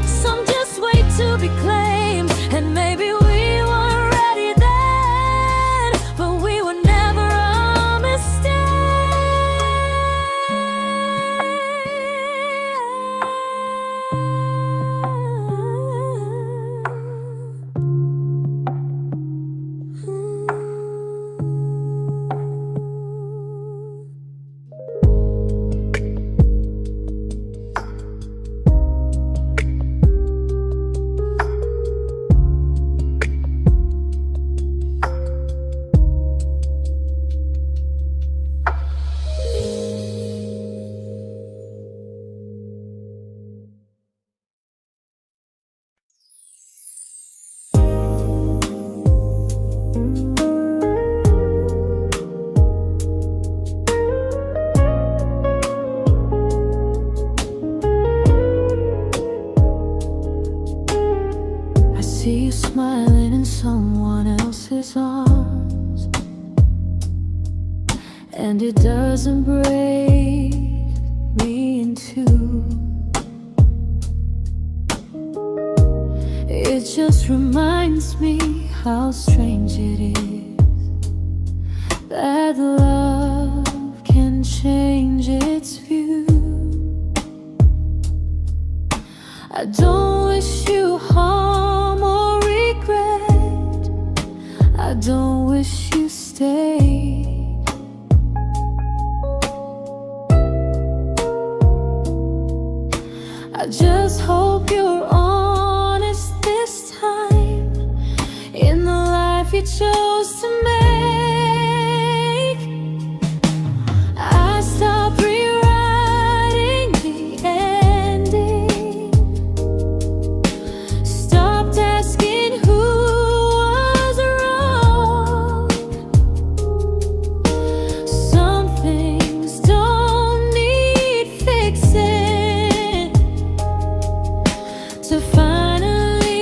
some just wait to be claimed. And maybe we weren't ready then, but we were never a mistake. I see you smiling in someone else's arms, and it doesn't break me in two. It just reminds me how strange it is that love can change its view. I don't wish you harm or regret, I don't wish you stayed. I just hope you're honest this time in the life you chose to make. I stopped rewriting the ending, stopped asking who was wrong. Some things don't need fixing to finally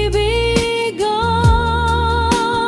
be gone.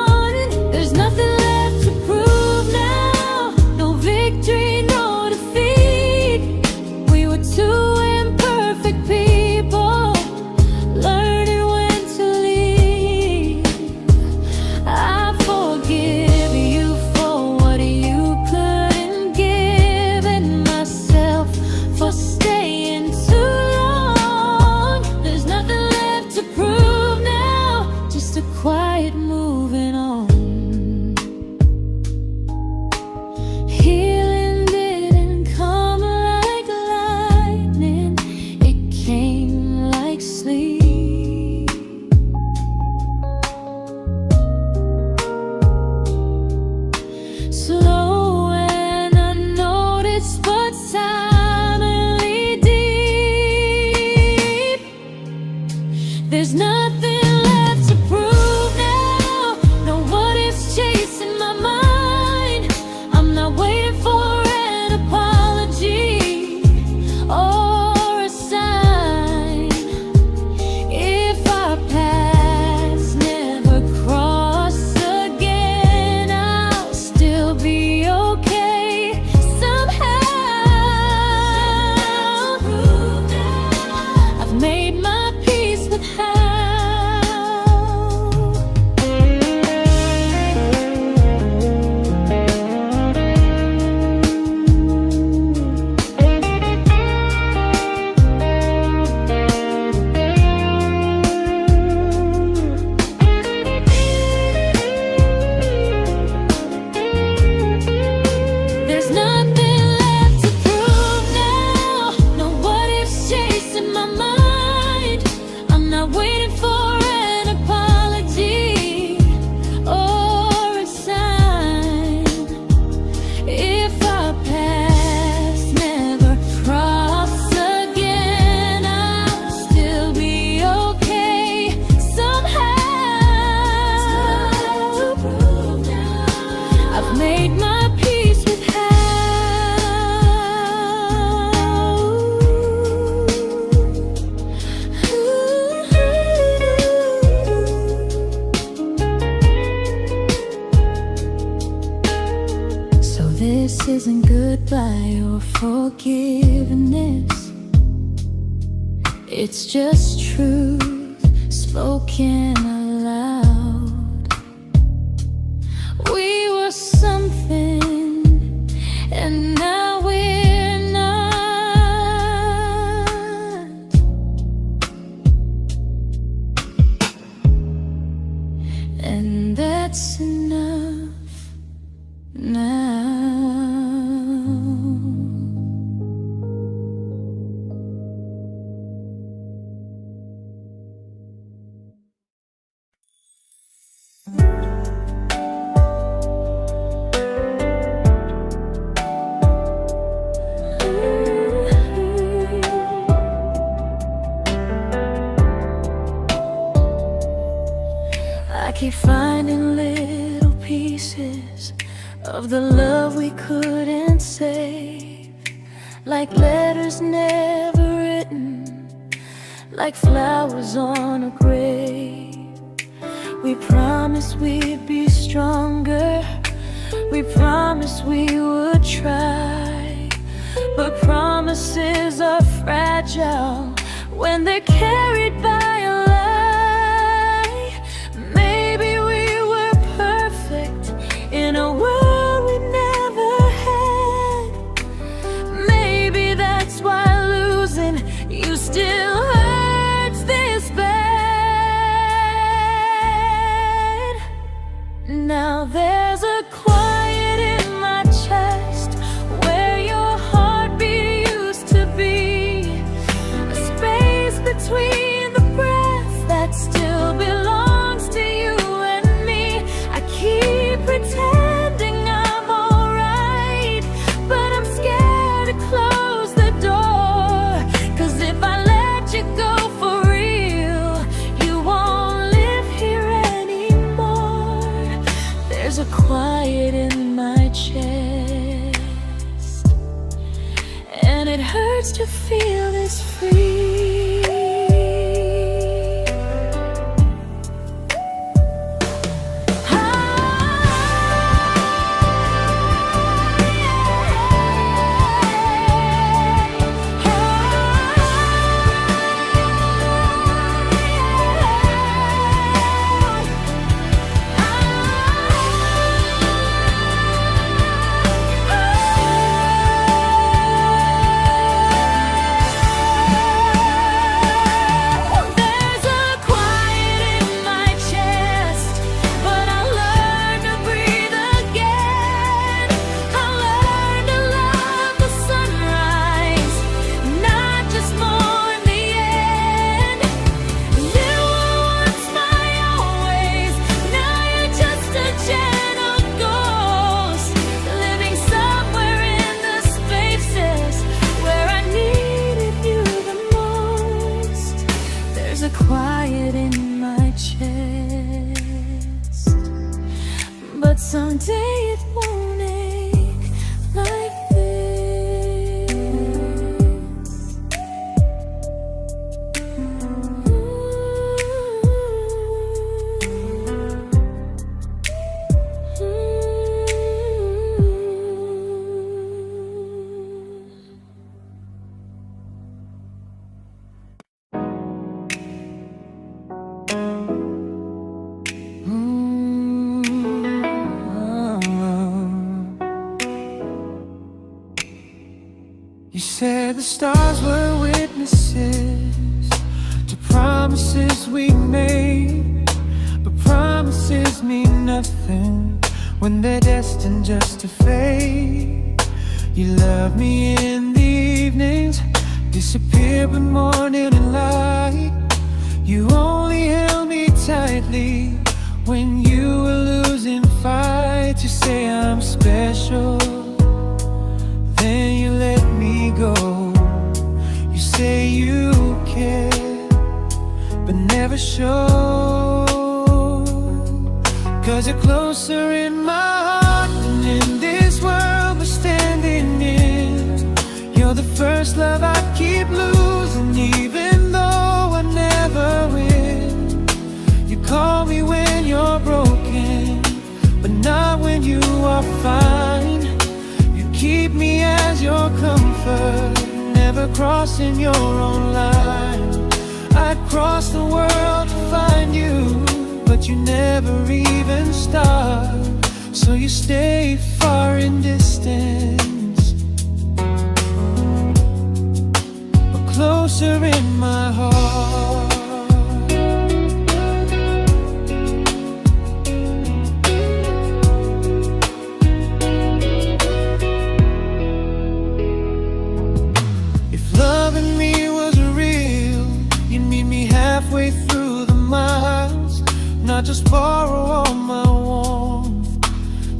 made my peace with hell. So this isn't goodbye or forgiveness, it's just truth spoken aloud. We were something, and now we're not. And that's enough now. I keep finding little pieces of the love we couldn't save, like letters never written, like flowers on a grave. We promised we'd be stronger, we promised we would try, but promises are fragile when they're carried by a lie. Maybe we were perfect in a world we never had. Maybe that's why losing you still hurts this bad. Now there's a quiet in my chest where your heartbeat used to be, a space between the breaths that still belongs to you and me. I keep pretending I'm alright, but I'm scared to close the door, 'cause if I let you go for real, you won't live here anymore. There's a quiet in my chest, and it hurts to feel this free. Quiet in my chest, but someday it won't ache like this. You said the stars were witnesses to promises we made, but promises mean nothing when they're destined just to fade. You love me in the evenings, disappear when morning and light. You only held me tightly when you were losing fights. You say I'm special, then you let me go. You say you care, but never show, 'cause you're closer in my heart than keep losing even though I never win. You call me when you're broken, but not when you are fine. You keep me as your comfort, never crossing your own line. I'd cross the world to find you, but you never even start. So you stay far in distance, but closer in my heart. If loving me was real, you'd meet me halfway through the miles, not just borrow all my warmth,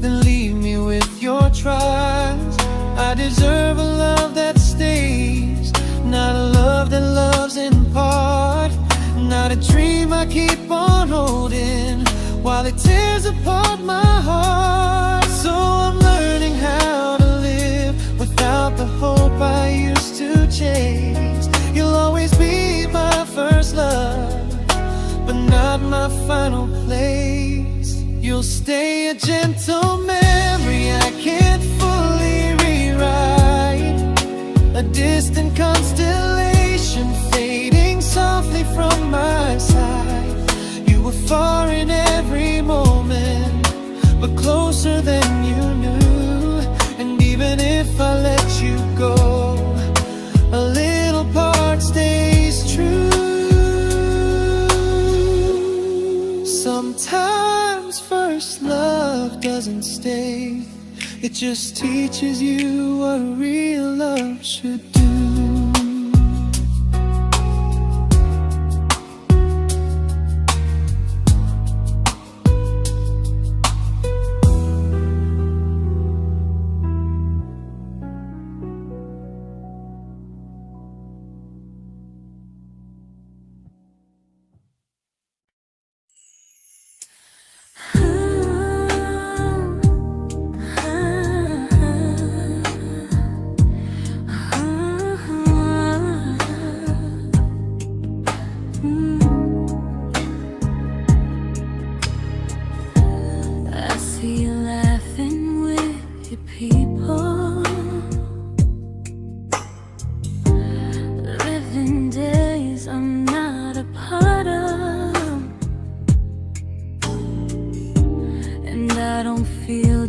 then leave me with your trials. I deserve a love that stays, not a love that loves in part, not a dream I keep on holding while it tears apart my heart. So I'm learning how to live without the hope I used to chase. You'll always be my first love, but not my final place. You'll stay a gentle memory I can't fully rewrite, a distant constellation fading softly from my side. You were far in every moment, but closer than you knew. And even if I let you go, a little part stays true. Sometimes first love doesn't stay, it just teaches you what real love should do.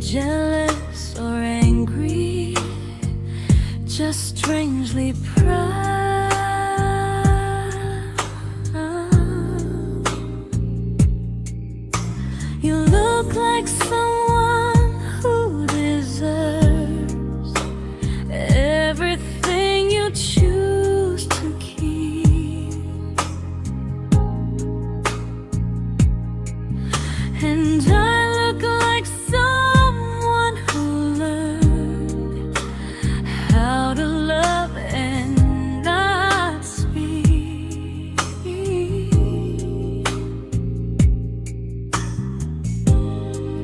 Jealous or angry, just strangely proud. You look like someone who deserves everything you choose to keep, and I look like someone who learned how to love and not speak.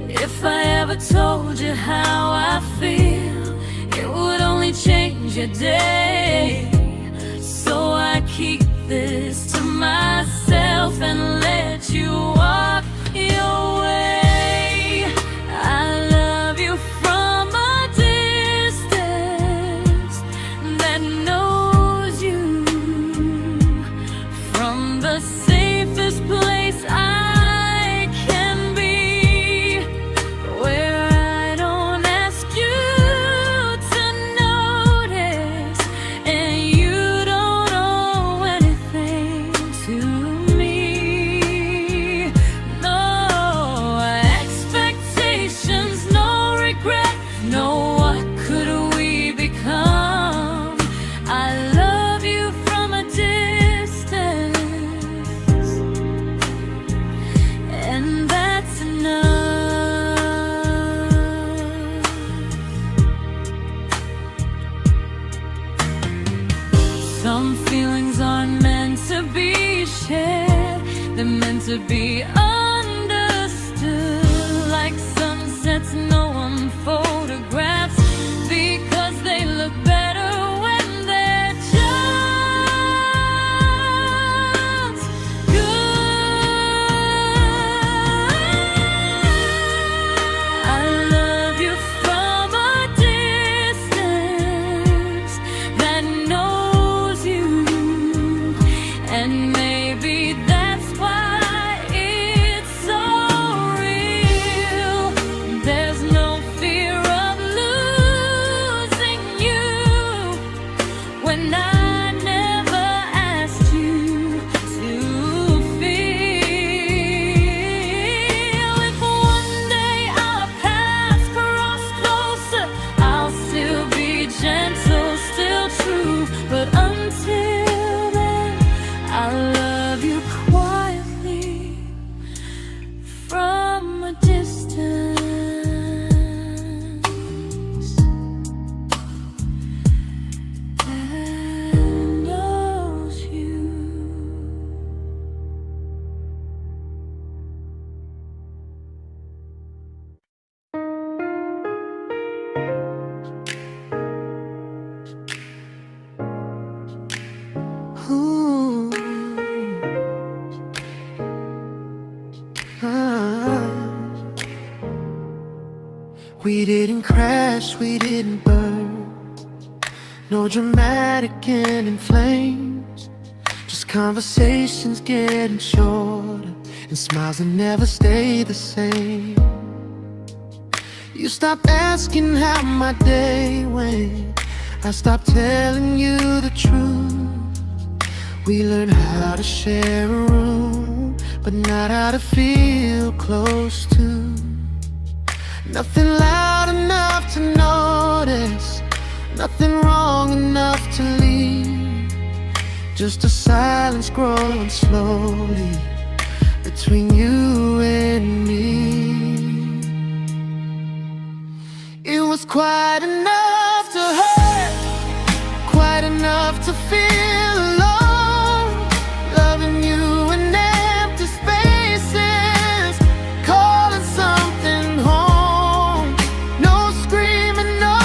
If I ever told you how I feel, it would only change your day. So I keep this to myself and let you walk your way. I love you from a distance that knows you, from the safest place I can be, where I don't ask you to notice and you don't owe anything to me. No expectations, no regret, no what could we become. I love you from a distance, and that's enough. Some feelings aren't meant to be shared, they're meant to be understood, like sunsets no one photographs, because they look better when they're just We didn't crash, we didn't burn. No dramatic end in flames. Just conversations getting shorter, and smiles that never stay the same. You stopped asking how my day went. I stopped telling you the truth. We learned how to share a room, but not how to feel close to. Nothing loud enough to notice, nothing wrong enough to leave. Just a silence growing slowly between you and me. It was quite enough to hurt, quite enough to feel alone. Loving you in empty spaces, calling something home. No screaming, no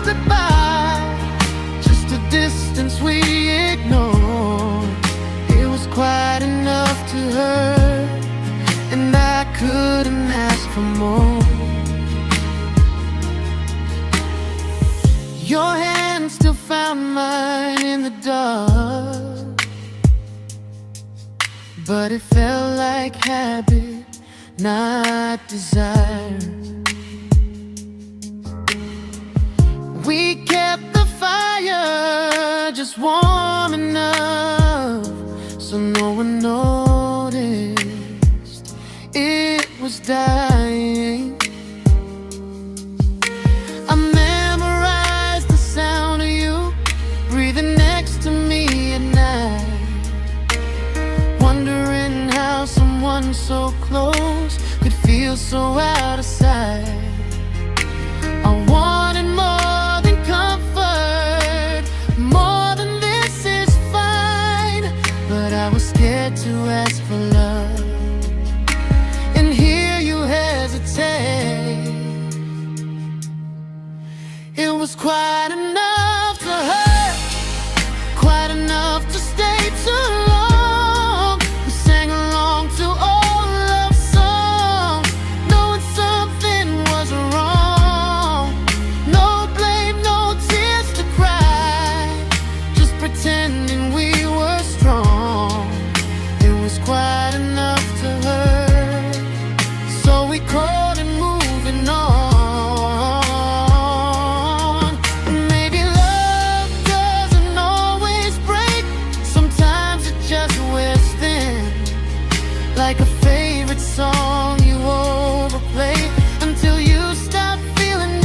goodbye, just a distance we ignored. It was quite enough to hurt, and I couldn't ask for more. Your hand still found mine in the dark, but it felt like habit, not desire. We kept the fire just warm enough so no one noticed it was dying. I memorized the sound of you breathing next to me at night, wondering how someone so close could feel so out of sight. I wanted more than comfort, more than this is fine, but I was scared to ask for love and hear you hesitate. It was quite enough to hurt, quite enough to stay too long. We sang along to old love songs, knowing something was wrong. No blame, no tears to cry, just pretending we were strong. It was quite enough to hurt, so we crawled and moving on. Like a favorite song you overplay until you stop feeling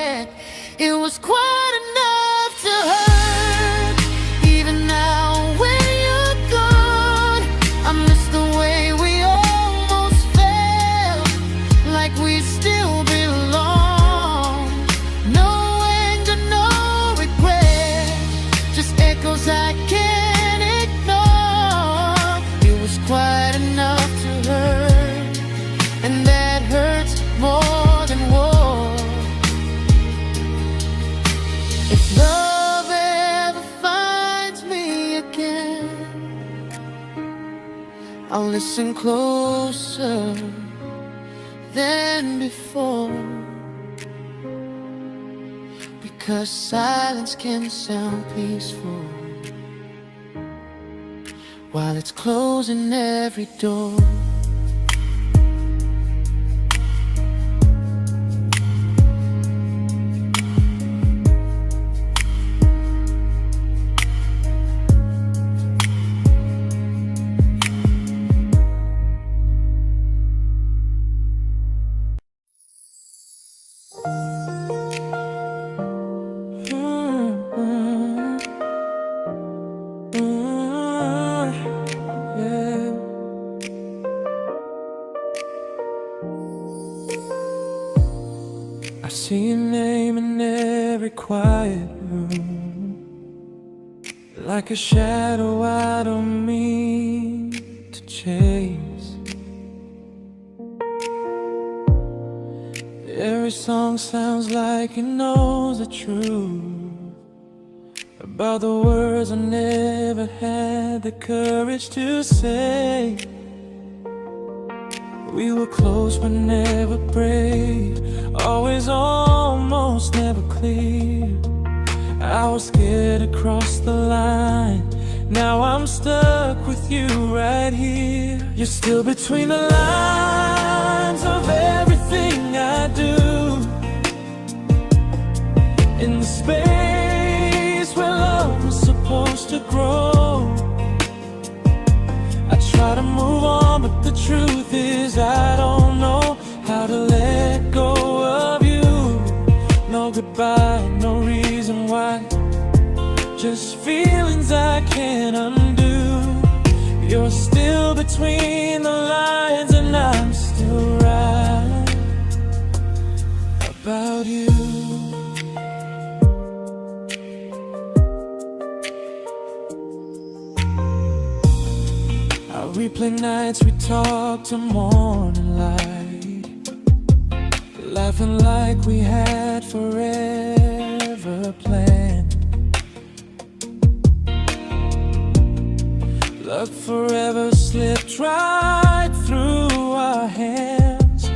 it. It was quite enough to hurt. Even now when you're gone, I miss the way we almost felt, like we still belong. No anger, no regret, just echoes I can't ignore. It was quite enough to hurt, and that hurts more than war. If love ever finds me again, I'll listen closer than before, because silence can sound peaceful while it's closing every door. I see your name in every quiet room, like a shadow I don't mean to chase. Every song sounds like it knows the truth about the words I never had the courage to say. We were close but never brave, always almost, never clear. I was scared to cross the line. Now I'm stuck with you right here. You're still between the lines of everything I do, in the space where love was supposed to grow. I try to move on, but the truth is I don't know how to let go of you. No goodbye, no reason why, just feelings I can't undo. You're still between the lines and I'm still right about you. I replay nights we talk to morning light, laughing like we had forever planned. Luck forever slipped right through our hands,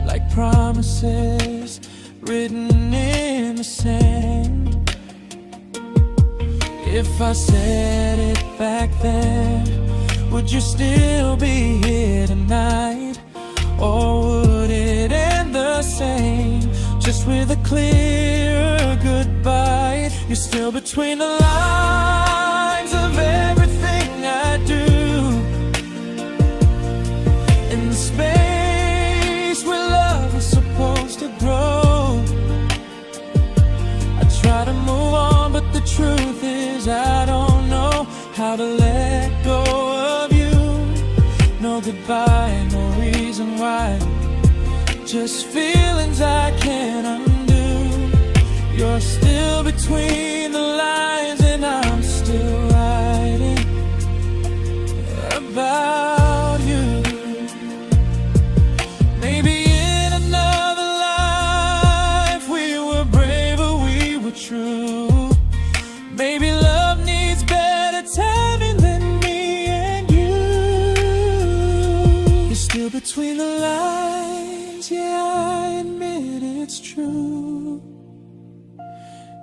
like promises written in the sand. If I said it back then, would you still be here tonight? Or would it end the same, just with a clear goodbye? You're still between the lines of everything I do, in the space where love is supposed to grow. I try to move on, but the truth is I don't know how to let go of you. No goodbye, no reason why, just feelings I can't undo. You're still between the lines and I'm still writing about you. Maybe in another life we were braver, we were true. Maybe love needs better timing than me and you. You're still between the lines, yeah, I admit it's true.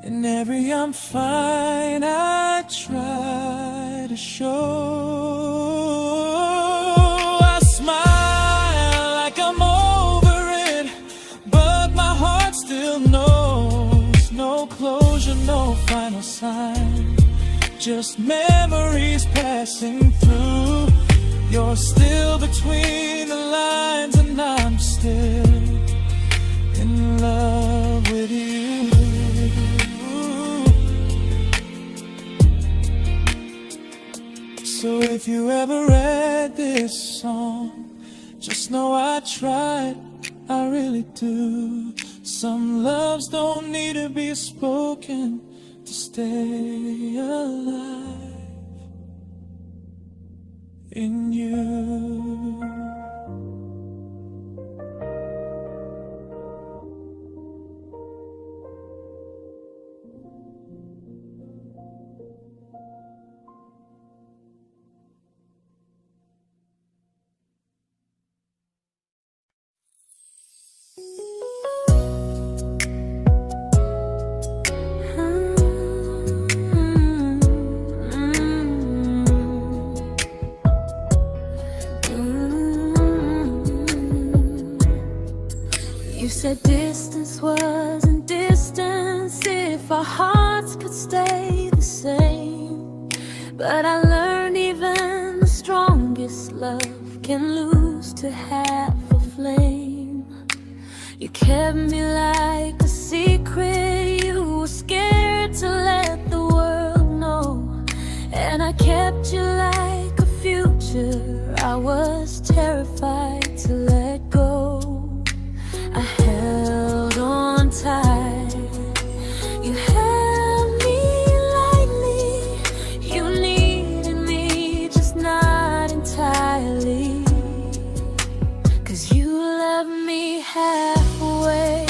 In every I'm fine I try to show. I smile like I'm over it, but my heart still knows. No closure, no final sign, just memories passing through. You're still between the lines and I'm still in love with you. So if you ever read this song, just know I tried, I really do. Some loves don't need to be spoken to stay alive in you. You said distance wasn't distance if our hearts could stay the same. But I learned even the strongest love can lose to half a flame. You kept me like a secret, you were scared to let the world know. And I kept you like a future, I was terrified to let go. I held on tight, you held me lightly. You needed me, just not entirely. 'Cause you loved me halfway,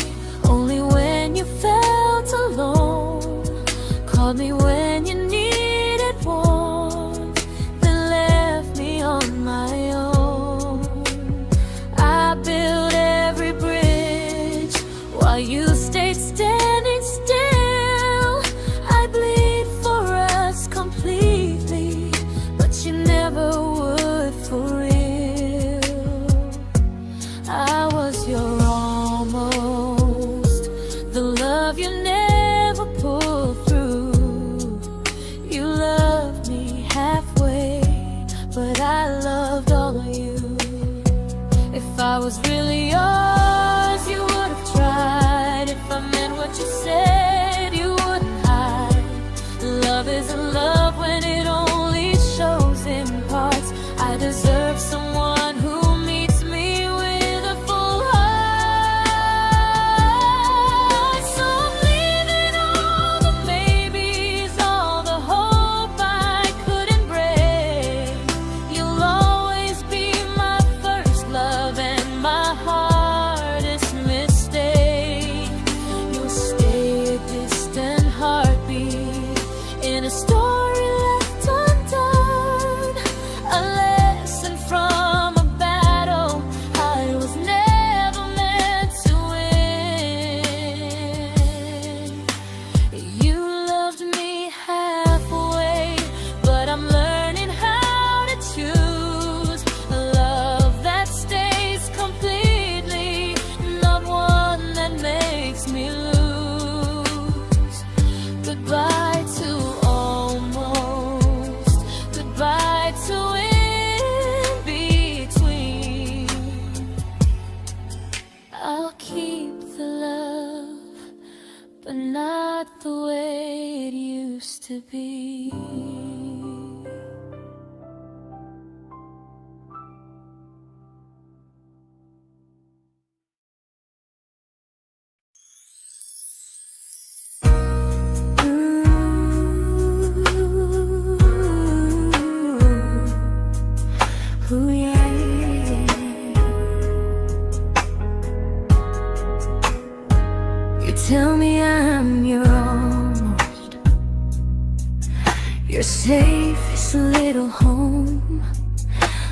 love you never pulled through. You loved me halfway, but I loved all of you. If I was really yours, you would have tried. If I meant what you said, you wouldn't hide. Love isn't love when it only shows in parts. I deserve someone who meets me with a full heart. So I'm leaving all the maybes, all the hope I couldn't break. You'll always be my first love and my hardest mistake. You'll stay a distant heartbeat in a story left undone, a lesson from a battle I was never meant to win. You loved me halfway, but I'm learning how to choose a love that stays completely, not one that makes me lose. Goodbye to almost, goodbye to in between. I'll keep the love, but not the way it used to be. Ooh, yeah. You tell me I'm your almost, your safest little home,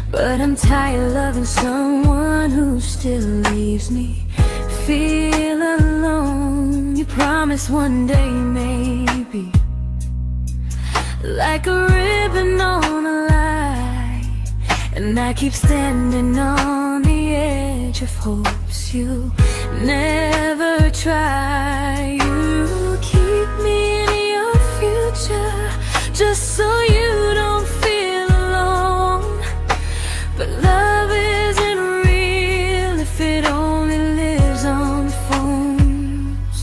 but I'm tired loving someone who still leaves me feel alone. You promise one day maybe, like a ribbon on a line, and I keep standing on the edge of hopes you never try. You keep me in your future just so you don't feel alone. But love isn't real if it only lives on phones.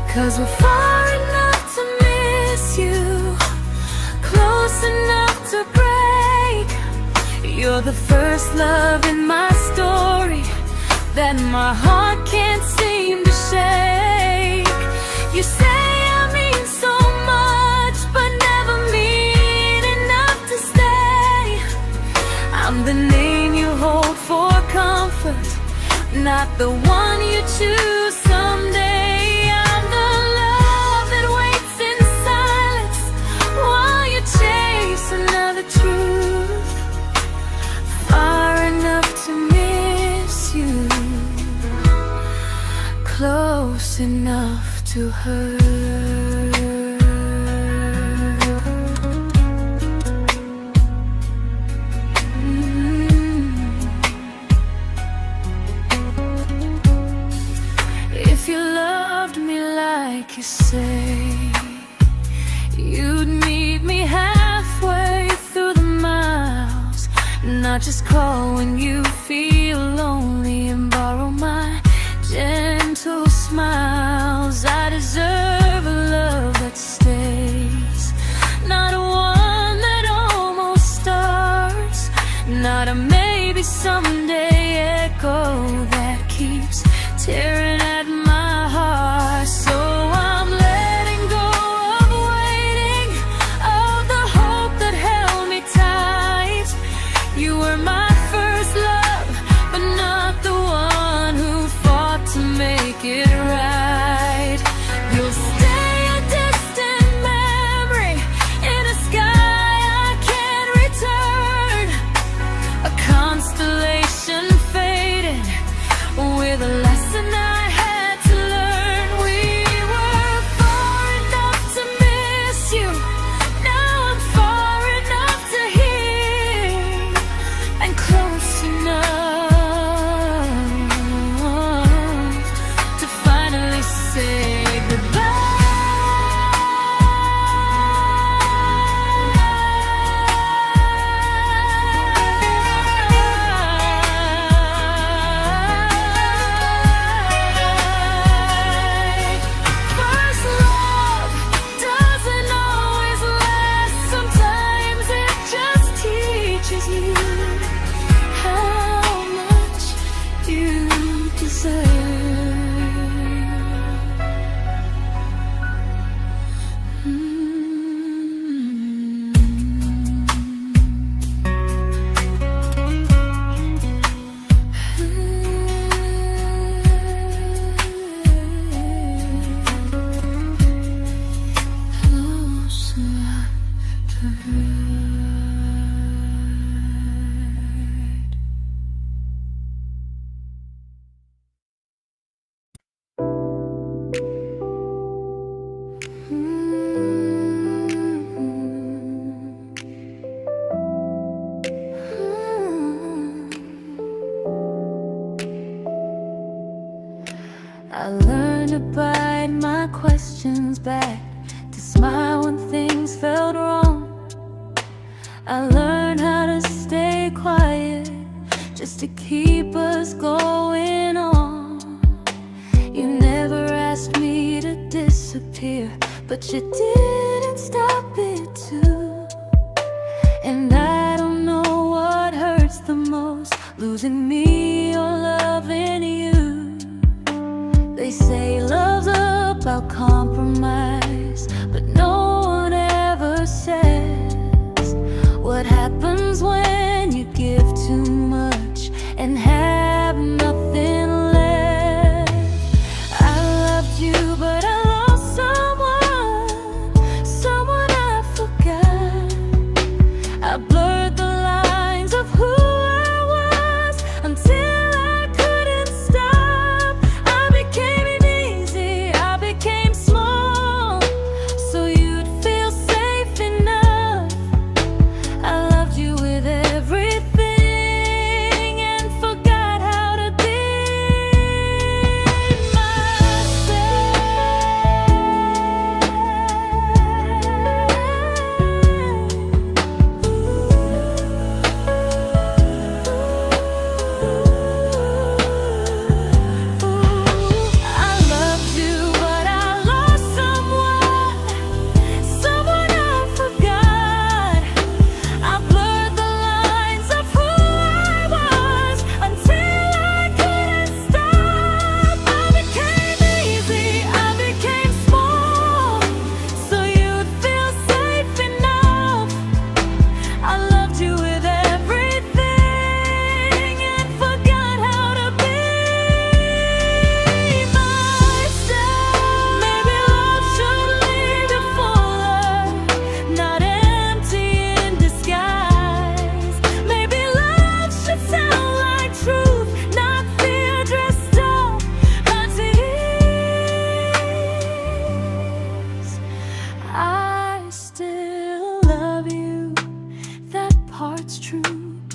'Cause we're far enough to miss you, close enough to break. You're the first love in my story that my heart can't seem to shake. You say I mean so much, but never mean enough to stay. I'm the name you hold for comfort, not the one you choose someday. I'm the love that waits in silence while you chase another truth. Far enough to miss you, close enough to hurt. If you loved me like you say, you'd meet me halfway through the miles, not just call when you feel lonely and borrow my gentle smiles. I deserve a love that stays, not one that almost starts, not a maybe someday echo that keeps tearing at my heart. So I'm letting go of waiting, of the hope that held me tight. You were my first love, but not the one who I learned to bite my questions back, to smile when things felt wrong. I learned how to stay quiet, just to keep us going on. You never asked me to disappear, but you didn't stop it too. And I don't know what hurts the most, losing me or loving you. They say love's about compromise, but no one ever says what happens when you give too much and have nothing left. I loved you, but I lost someone I forgot. I blurred the lines of who I was until I couldn't stop. I became easy, I became small, so you'd feel safe enough. I loved you with everything and forgot how to be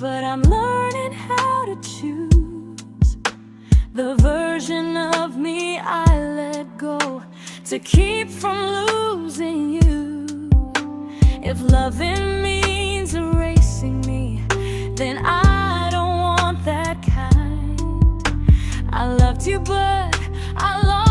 but I'm learning how to choose the version of me I let go to keep from losing you. If loving means erasing me, then I don't want that kind. I loved you, but I lost